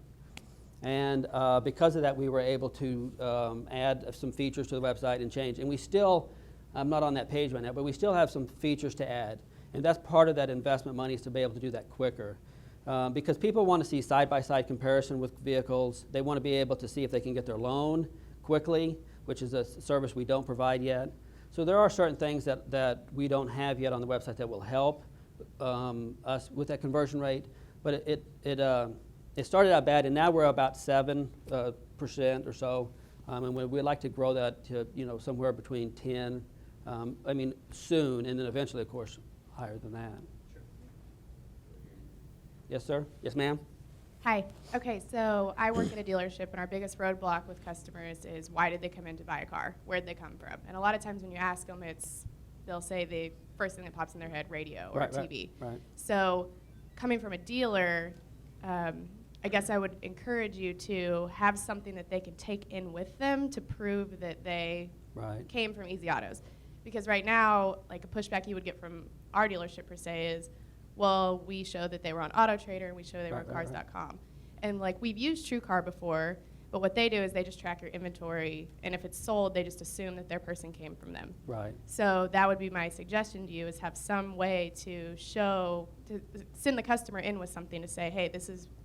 And because of that, we were able to add some features to the website and change. And we still, I'm not on that page right now, but we still have some features to add. And that's part of that investment money, is to be able to do that quicker. Because people want to see side-by-side comparison with vehicles. They want to be able to see if they can get their loan quickly, which is a service we don't provide yet. So there are certain things that we don't have yet on the website that will help us with that conversion rate. But it started out bad, and now we're about 7% or so. And we'd like to grow that to somewhere between 10, soon, and then eventually, of course, higher than that. Sure. Yes, sir? Yes, ma'am? Hi. Okay, so I work at a dealership, and our biggest roadblock with customers is, why did they come in to buy a car? Where did they come from? And a lot of times when you ask them, they'll say the first thing that pops in their head, radio or TV. Right. So coming from a dealer, I guess I would encourage you to have something that they can take in with them to prove that they came from Easy Autos. Because right now, like a pushback you would get from our dealership per se is, well, we show that they were on AutoTrader and we show they were on Cars.com. And like we've used TrueCar before, but what they do is they just track your inventory, and if it's sold, they just assume that their person came from them. Right. So that would be my suggestion to you, is have some way to send the customer in with something to say, hey,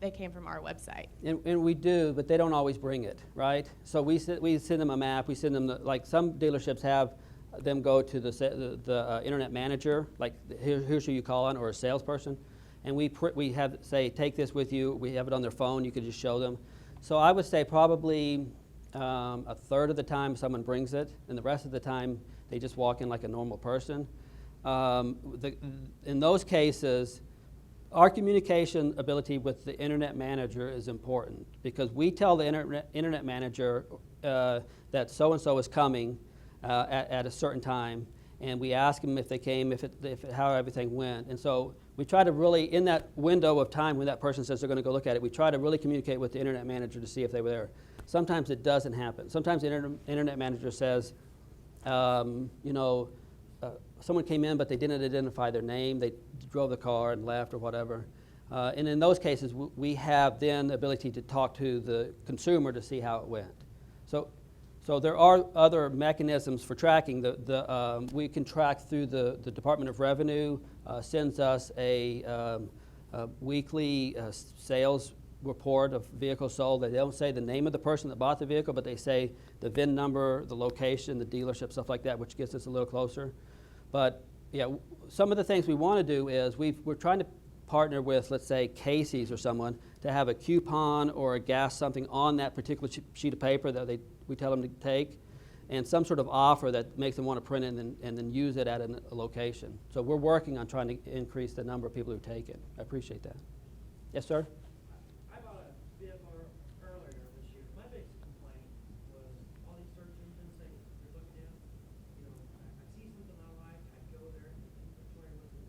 they came from our website. And we do, but they don't always bring it, right? So we send them a map. We send them like some dealerships have them go to the internet manager, like here's who you call on, or a salesperson, and we have say take this with you. We have it on their phone. You could just show them. So I would say probably a third of the time someone brings it, and the rest of the time they just walk in like a normal person. In those cases, our communication ability with the internet manager is important because we tell the internet manager that so-and-so is coming at a certain time, and we ask them if they came, how everything went. And so we try to really, in that window of time when that person says they're going to go look at it, we try to really communicate with the internet manager to see if they were there. Sometimes it doesn't happen. Sometimes the internet manager says, someone came in but they didn't identify their name, they drove the car and left or whatever. And in those cases, we have then the ability to talk to the consumer to see how it went. So there are other mechanisms for tracking. We can track through the Department of Revenue, sends us a weekly sales report of vehicles sold. They don't say the name of the person that bought the vehicle, but they say the VIN number, the location, the dealership, stuff like that, which gets us a little closer. But yeah, some of the things we want to do is we're trying to partner with, let's say, Casey's or someone to have a coupon or a gas something on that particular sheet of paper that we tell them to take, and some sort of offer that makes them want to print it and then use it at a location. So we're working on trying to increase the number of people who take it. I appreciate that. Yes, sir? I bought a vehicle earlier this year. My biggest complaint was all these search engines that you're looking at. I see something I like, I go there, and the inventory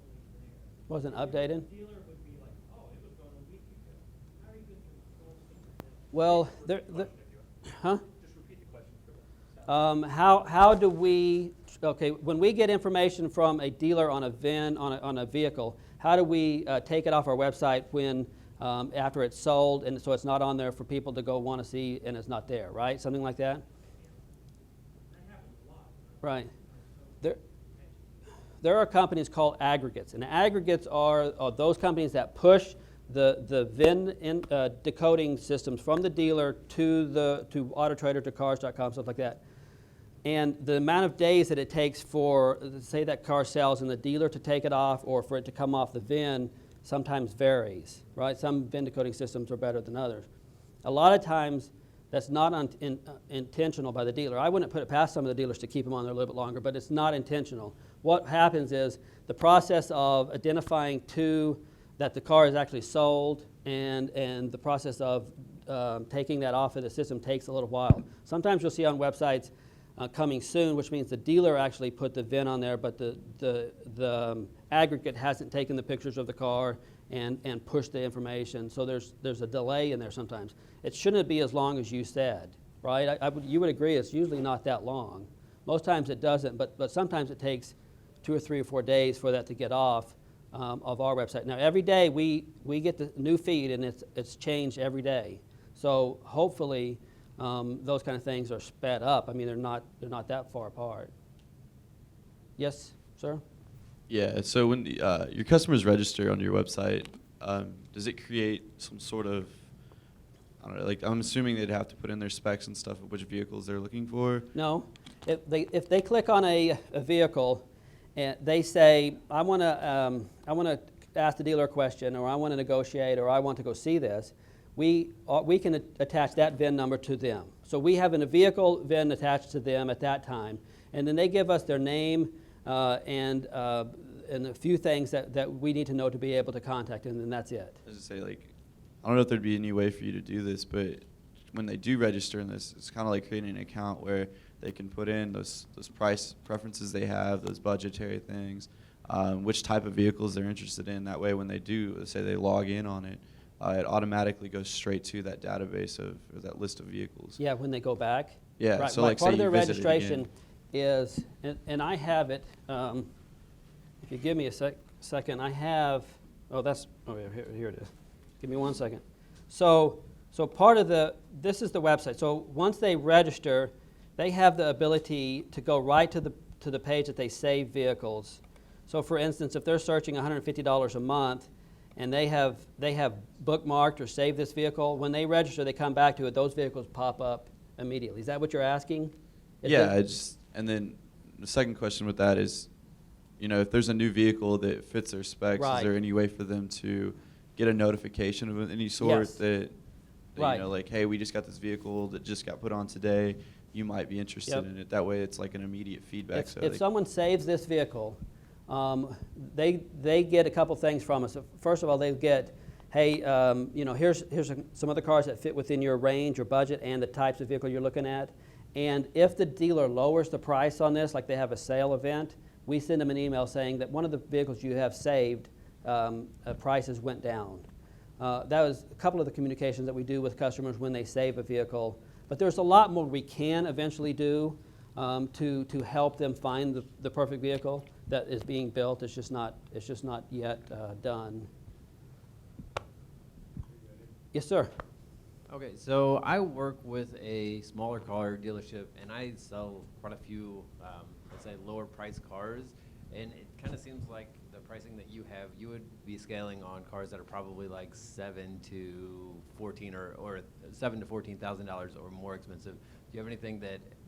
wasn't always there. Wasn't updated? The dealer would be like, oh, it was done a week ago. How are you going to control something like that? Well, huh? How do we, okay, when we get information from a dealer on a VIN, on a vehicle, how do we take it off our website when, after it's sold, and so it's not on there for people to go want to see and it's not there, right? Something like that? Right. There are companies called aggregates, and aggregates are those companies that push the VIN decoding systems from the dealer to AutoTrader, to Cars.com, stuff like that. And the amount of days that it takes for, say that car sells, and the dealer to take it off or for it to come off the VIN sometimes varies, right? Some VIN decoding systems are better than others. A lot of times that's not intentional by the dealer. I wouldn't put it past some of the dealers to keep them on there a little bit longer, but it's not intentional. What happens is the process of identifying that the car is actually sold and the process of taking that off of the system takes a little while. Sometimes you'll see on websites coming soon, which means the dealer actually put the VIN on there, but the aggregate hasn't taken the pictures of the car and pushed the information. So there's a delay in there sometimes. It shouldn't be as long as you said, right? You would agree it's usually not that long. Most times it doesn't, but sometimes it takes 2 or 3 or 4 days for that to get off of our website. Now every day we get the new feed, and it's changed every day. So hopefully those kind of things are sped up. I mean, they're not that far apart. Yes, sir? Yeah, so when your customers register on your website, does it create some sort of, I don't know, like I'm assuming they'd have to put in their specs and stuff of which vehicles they're looking for? No. If they click on a vehicle and they say, I want to ask the dealer a question, or I want to negotiate, or I want to go see this, we can attach that VIN number to them. So we have a vehicle VIN attached to them at that time, and then they give us their name and a few things that we need to know to be able to contact them, and that's it. As I say, like, I don't know if there'd be any way for you to do this, but when they do register in this, it's kind of like creating an account where they can put in those price preferences they have, those budgetary things, which type of vehicles they're interested in. That way, when they do, say they log in on it, it automatically goes straight to that database or that list of vehicles. Yeah, when they go back. Yeah, right, so right. like part say of their you visit it registration again. is, and I have it. If you give me a second, I have. Oh, here it is. Give me 1 second. So part of this is the website. So once they register, they have the ability to go right to the page that they save vehicles. So for instance, if they're searching $150 a month, and they have bookmarked or saved this vehicle, when they register, they come back to it, those vehicles pop up immediately. Is that what you're asking? Yeah, and then the second question with that is, if there's a new vehicle that fits their specs, Right. is there any way for them to get a notification of any sort Yes. that Right. like, hey, we just got this vehicle that just got put on today. You might be interested Yep. in it. That way, it's like an immediate feedback. If someone saves this vehicle, they get a couple things from us. First of all, they get, hey, here's some other cars that fit within your range or budget and the types of vehicle you're looking at. And if the dealer lowers the price on this, like they have a sale event, we send them an email saying that one of the vehicles you have saved, prices went down. That was a couple of the communications that we do with customers when they save a vehicle. But there's a lot more we can eventually do to help them find the perfect vehicle that is being built. It's just not yet done. Yes, sir. Okay, so I work with a smaller car dealership, and I sell quite a few, let's say, lower priced cars. And it kind of seems like the pricing that you have, you would be scaling on cars that are probably like $7,000 to $14,000 or $7,000 to $14,000 or more expensive. Do you have anything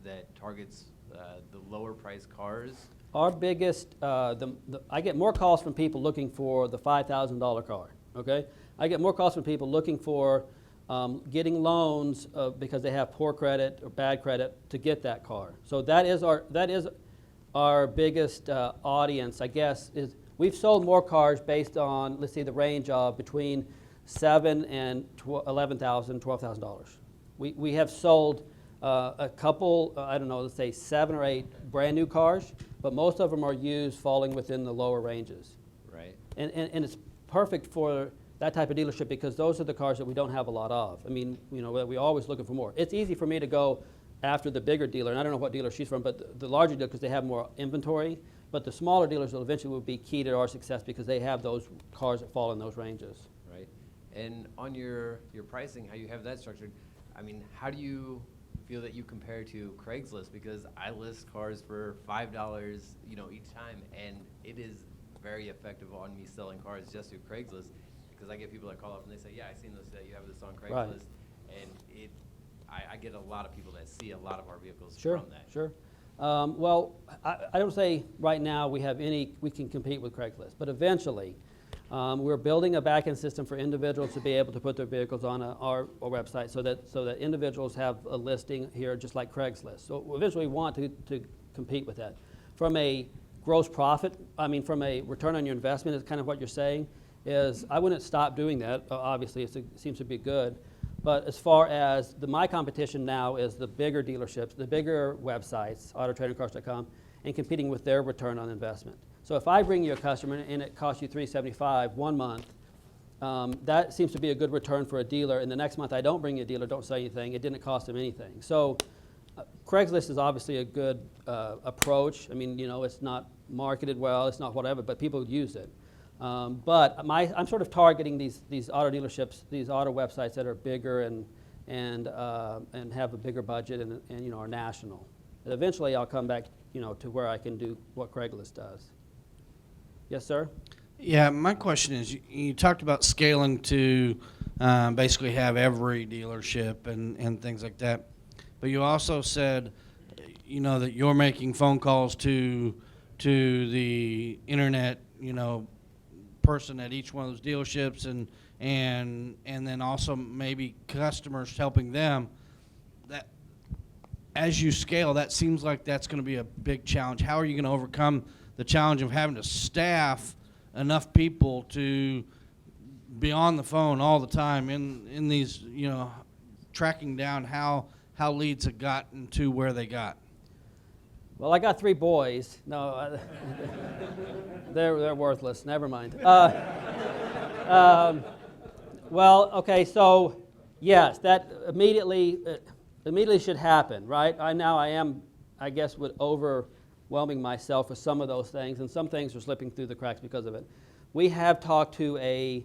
that targets the lower priced cars? Our biggest, I get more calls from people looking for the $5,000 car. Okay, I get more calls from people looking for getting loans because they have poor credit or bad credit to get that car. So that is our biggest audience, I guess. Is we've sold more cars based on, let's see, the range of between $7,000 and $11,000, $12,000. We have sold a couple, I don't know, let's say 7 or 8 brand new cars, but most of them are used falling within the lower ranges. Right. And it's perfect for that type of dealership because those are the cars that we don't have a lot of. I mean, we're always looking for more. It's easy for me to go after the bigger dealer, and I don't know what dealer she's from, but the larger dealer because they have more inventory. But the smaller dealers will eventually be key to our success because they have those cars that fall in those ranges. Right. And on your pricing, how you have that structured, I mean, how do you feel that you compare to Craigslist? Because I list cars for $5, each time, and it is very effective on me selling cars just through Craigslist because I get people that call up and they say, yeah, I seen this, that you have this on Craigslist, Right. and I get a lot of people that see a lot of our vehicles Sure, from that. sure. Well, I don't say right now we can compete with Craigslist, but eventually we're building a back-end system for individuals to be able to put their vehicles on our website so that individuals have a listing here just like Craigslist. So eventually we want to compete with that. From a gross profit, from a return on your investment is kind of what you're saying, is I wouldn't stop doing that. Obviously, it seems to be good. But as far as my competition now is the bigger dealerships, the bigger websites, autotradercars.com, and competing with their return on investment. So if I bring you a customer and it costs you $375 1 month, that seems to be a good return for a dealer. And the next month I don't bring you a dealer, don't say anything, it didn't cost them anything. So Craigslist is obviously a good approach. It's not marketed well, it's not whatever, but people use it. But I'm sort of targeting these auto dealerships, these auto websites that are bigger and have a bigger budget and are national. And eventually, I'll come back to where I can do what Craigslist does. Yes, sir. Yeah, my question is, you talked about scaling to basically have every dealership and things like that, but you also said, that you're making phone calls to the internet, person at each one of those dealerships and then also maybe customers helping them. That as you scale, that seems like that's going to be a big challenge. How are you going to overcome the challenge of having to staff enough people to be on the phone all the time in these, tracking down how leads have gotten to where they got? Well, I got 3 boys. No, they're worthless. Never mind. Well, okay. So, yes, that immediately should happen, right? I am, I guess, overwhelming myself with some of those things, and some things are slipping through the cracks because of it. We have talked to a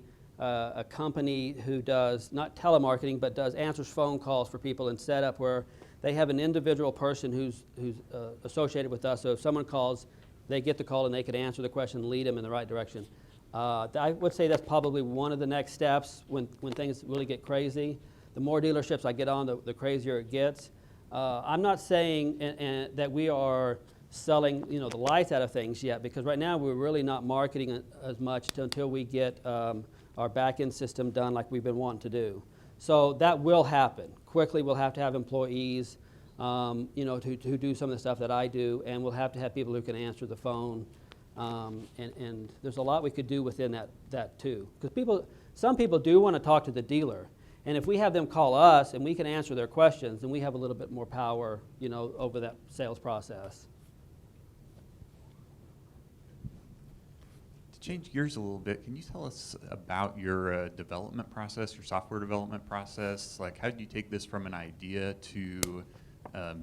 company who does not telemarketing, but answers phone calls for people and set up where they have an individual person who's associated with us. So if someone calls, they get the call and they can answer the question and lead them in the right direction. I would say that's probably one of the next steps when things really get crazy. The more dealerships I get on, the crazier it gets. I'm not saying that we are selling, the lights out of things yet, because right now we're really not marketing it as much until we get our back-end system done like we've been wanting to do. So that will happen. Quickly, we'll have to have employees, to do some of the stuff that I do, and we'll have to have people who can answer the phone. And there's a lot we could do within that too. Because some people do want to talk to the dealer. And if we have them call us and we can answer their questions, then we have a little bit more power, over that sales process. To change gears a little bit, can you tell us about your development process, your software development process? Like, how did you take this from an idea to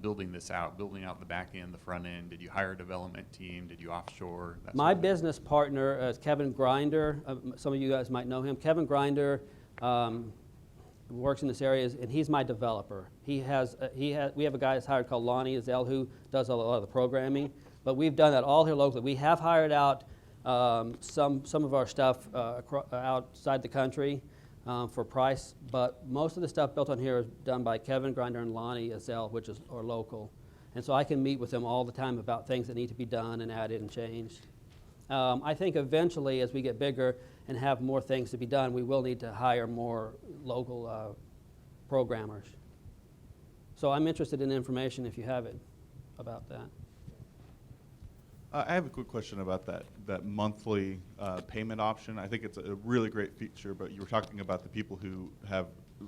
building this out, building out the back end, the front end? Did you hire a development team? Did you offshore? My business partner is Kevin Grinder. Some of you guys might know him. Kevin Grinder works in this area, and he's my developer. We have a guy that's hired called Lonnie Azell who does a lot of the programming, but we've done that all here locally. We have hired out some of our stuff outside the country for price, but most of the stuff built on here is done by Kevin Grinder and Lonnie Azell, which are local. And so I can meet with them all the time about things that need to be done and added and changed. I think eventually, as we get bigger and have more things to be done, we will need to hire more local programmers. So I'm interested in information if you have it about that. I have a quick question about that monthly payment option. I think it's a really great feature, but you were talking about the people who have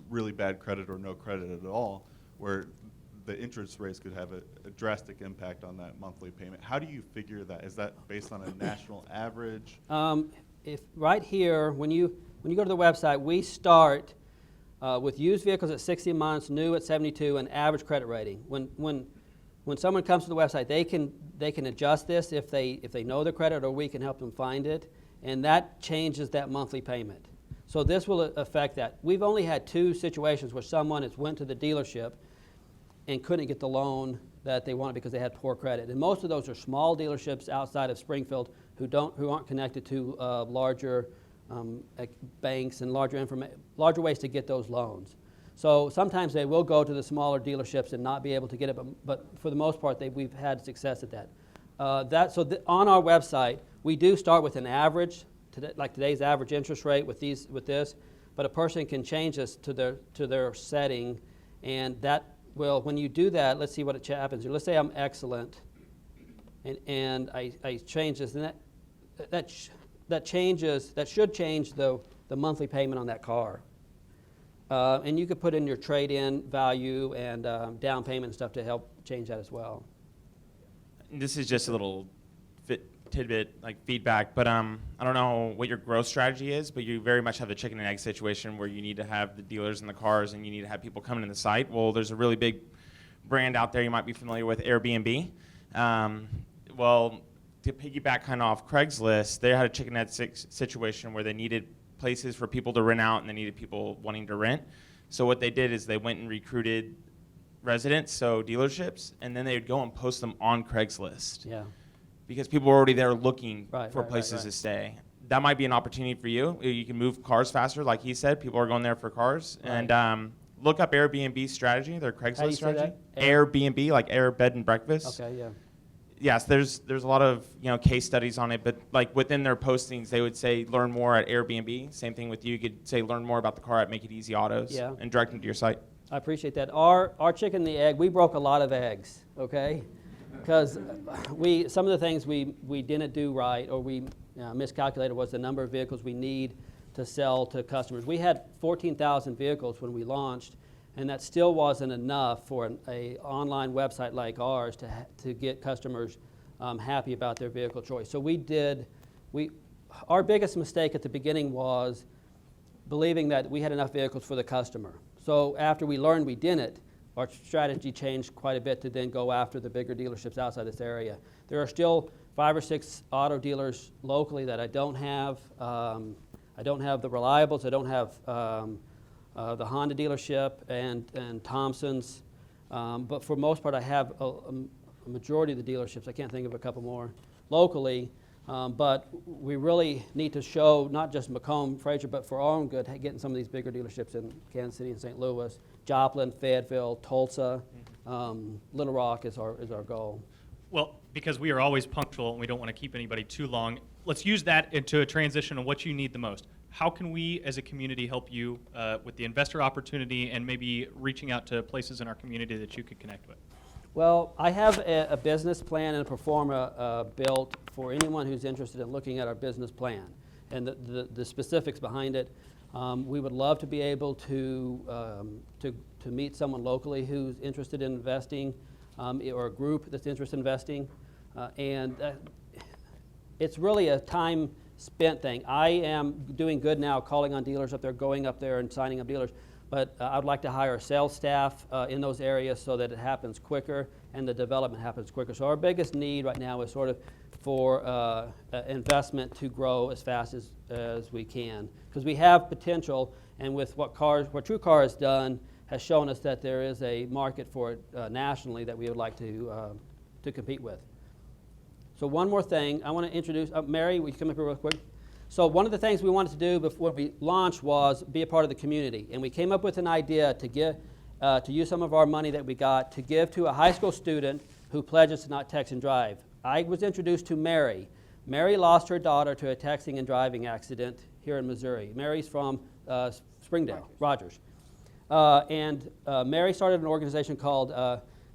really bad credit or no credit at all, where the interest rates could have a drastic impact on that monthly payment. How do you figure that? Is that based on a national average? If right here, when you go to the website, we start with used vehicles at 60 months, new at 72, and average credit rating. When someone comes to the website, they can adjust this if they know their credit, or we can help them find it, and that changes that monthly payment. So this will affect that. We've only had 2 situations where someone has went to the dealership and couldn't get the loan that they wanted because they had poor credit. And most of those are small dealerships outside of Springfield who aren't connected to larger banks and larger ways to get those loans. So sometimes they will go to the smaller dealerships and not be able to get it, but for the most part, we've had success at that. On our website, we do start with an average, like today's average interest rate with this, but a person can change this to their setting, and that will, when you do that, let's see what happens here. Let's say I'm excellent, and I change this, and that should change the monthly payment on that car. And you could put in your trade-in value and down payment and stuff to help change that as well. This is just a little tidbit, like feedback, but I don't know what your growth strategy is, but you very much have the chicken and egg situation where you need to have the dealers and the cars and you need to have people coming to the site. Well, there's a really big brand out there you might be familiar with, Airbnb. Well, to piggyback kind of off Craigslist, they had a chicken and egg situation where they needed places for people to rent out and they needed people wanting to rent. So what they did is they went and recruited residents, so dealerships, and then they would go and post them on Craigslist. Yeah. Because people were already there looking for places to stay. That might be an opportunity for you. You can move cars faster, like he said. People are going there for cars. Right. And look up Airbnb strategy, their How do you Craigslist say strategy. that? Airbnb, like Air Bed and Breakfast. Okay, yeah. Yes, there's a lot of case studies on it, but like within their postings, they would say learn more at Airbnb. Same thing with you. You could say learn more about the car at Make It Easy Autos, and direct them to your site. I appreciate that. Our chicken and the egg, we broke a lot of eggs, okay? Because some of the things we didn't do right or we miscalculated was the number of vehicles we need to sell to customers. We had 14,000 vehicles when we launched, and that still wasn't enough for an online website like ours to get customers happy about their vehicle choice. So our biggest mistake at the beginning was believing that we had enough vehicles for the customer. So after we learned we didn't, our strategy changed quite a bit to then go after the bigger dealerships outside this area. There are still 5 or 6 auto dealers locally that I don't have. I don't have the Reliables. I don't have the Honda dealership and Thompson's. But for most part, I have a majority of the dealerships. I can't think of a couple more locally. But we really need to show not just Macomb, Fraser, but for our own good, getting some of these bigger dealerships in Kansas City and St. Louis, Joplin, Fayetteville, Tulsa, Little Rock is our goal. Well, because we are always punctual and we don't want to keep anybody too long, let's use that into a transition of what you need the most. How can we as a community help you with the investor opportunity and maybe reaching out to places in our community that you could connect with? Well, I have a business plan and a pro forma built for anyone who's interested in looking at our business plan and the specifics behind it. We would love to be able to meet someone locally who's interested in investing, or a group that's interested in investing. It's really a time spent thing. I am doing good now calling on dealers up there, going up there and signing up dealers, but I'd like to hire a sales staff in those areas so that it happens quicker and the development happens quicker. So our biggest need right now is sort of for investment to grow as fast as we can, because we have potential, and with what TrueCar has done has shown us that there is a market for it nationally that we would like to compete with. So one more thing, I want to introduce, Mary, will you come up here real quick? So one of the things we wanted to do before we launched was be a part of the community, and we came up with an idea to use some of our money that we got to give to a high school student who pledges to not text and drive. I was introduced to Mary. Mary lost her daughter to a texting and driving accident here in Missouri. Mary's from Springdale, Rogers. Mary started an organization called,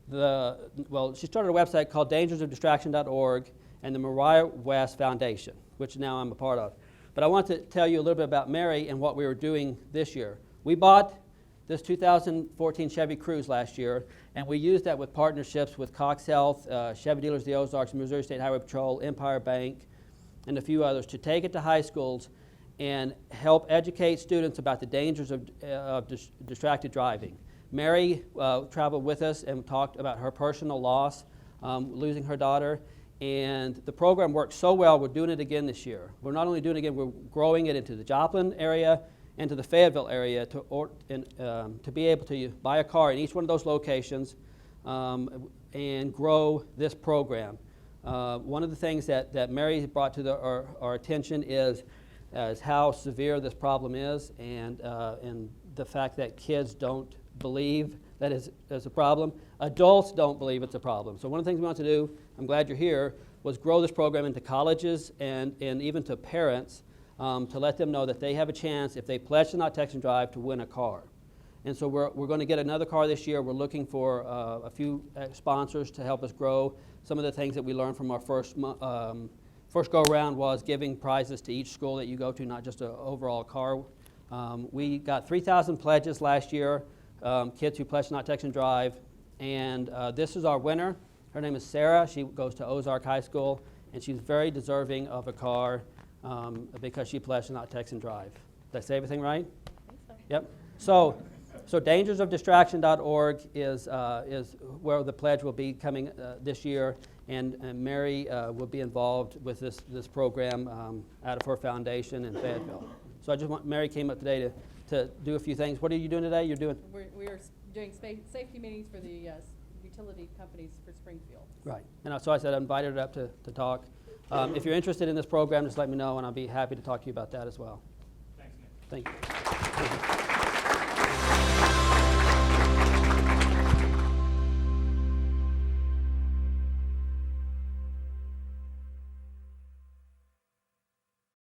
she started a website called dangersofdistraction.org and the Mariah West Foundation, which now I'm a part of. But I want to tell you a little bit about Mary and what we were doing this year. We bought this 2014 Chevy Cruze last year, and we used that with partnerships with Cox Health, Chevy Dealers of the Ozarks, Missouri State Highway Patrol, Empire Bank, and a few others to take it to high schools and help educate students about the dangers of distracted driving. Mary traveled with us and talked about her personal loss, losing her daughter, and the program worked so well, we're doing it again this year. We're not only doing it again, we're growing it into the Joplin area and to the Fayetteville area to be able to buy a car in each one of those locations and grow this program. One of the things that Mary brought to our attention is how severe this problem is, and the fact that kids don't believe that is a problem. Adults don't believe it's a problem. So one of the things we want to do, I'm glad you're here, was grow this program into colleges and even to parents to let them know that they have a chance, if they pledge to not text and drive, to win a car. And so we're going to get another car this year. We're looking for a few sponsors to help us grow. Some of the things that we learned from our first go-around was giving prizes to each school that you go to, not just an overall car. We got 3,000 pledges last year, kids who pledged to not text and drive. And this is our winner. Her name is Sarah. She goes to Ozark High School, and she's very deserving of a car because she pledged to not text and drive. Did I say everything right? I think so. Yep. So dangersofdistraction.org is where the pledge will be coming this year, and Mary will be involved with this program out of her foundation in Fayetteville. So I just want, Mary came up today to do a few things. What are you doing today? You're doing? We are doing safety meetings for the utility companies for Springfield. Right. And so I said I invited her up to talk. If you're interested in this program, just let me know, and I'll be happy to talk to you about that as well. Thanks, Nick. Thank you.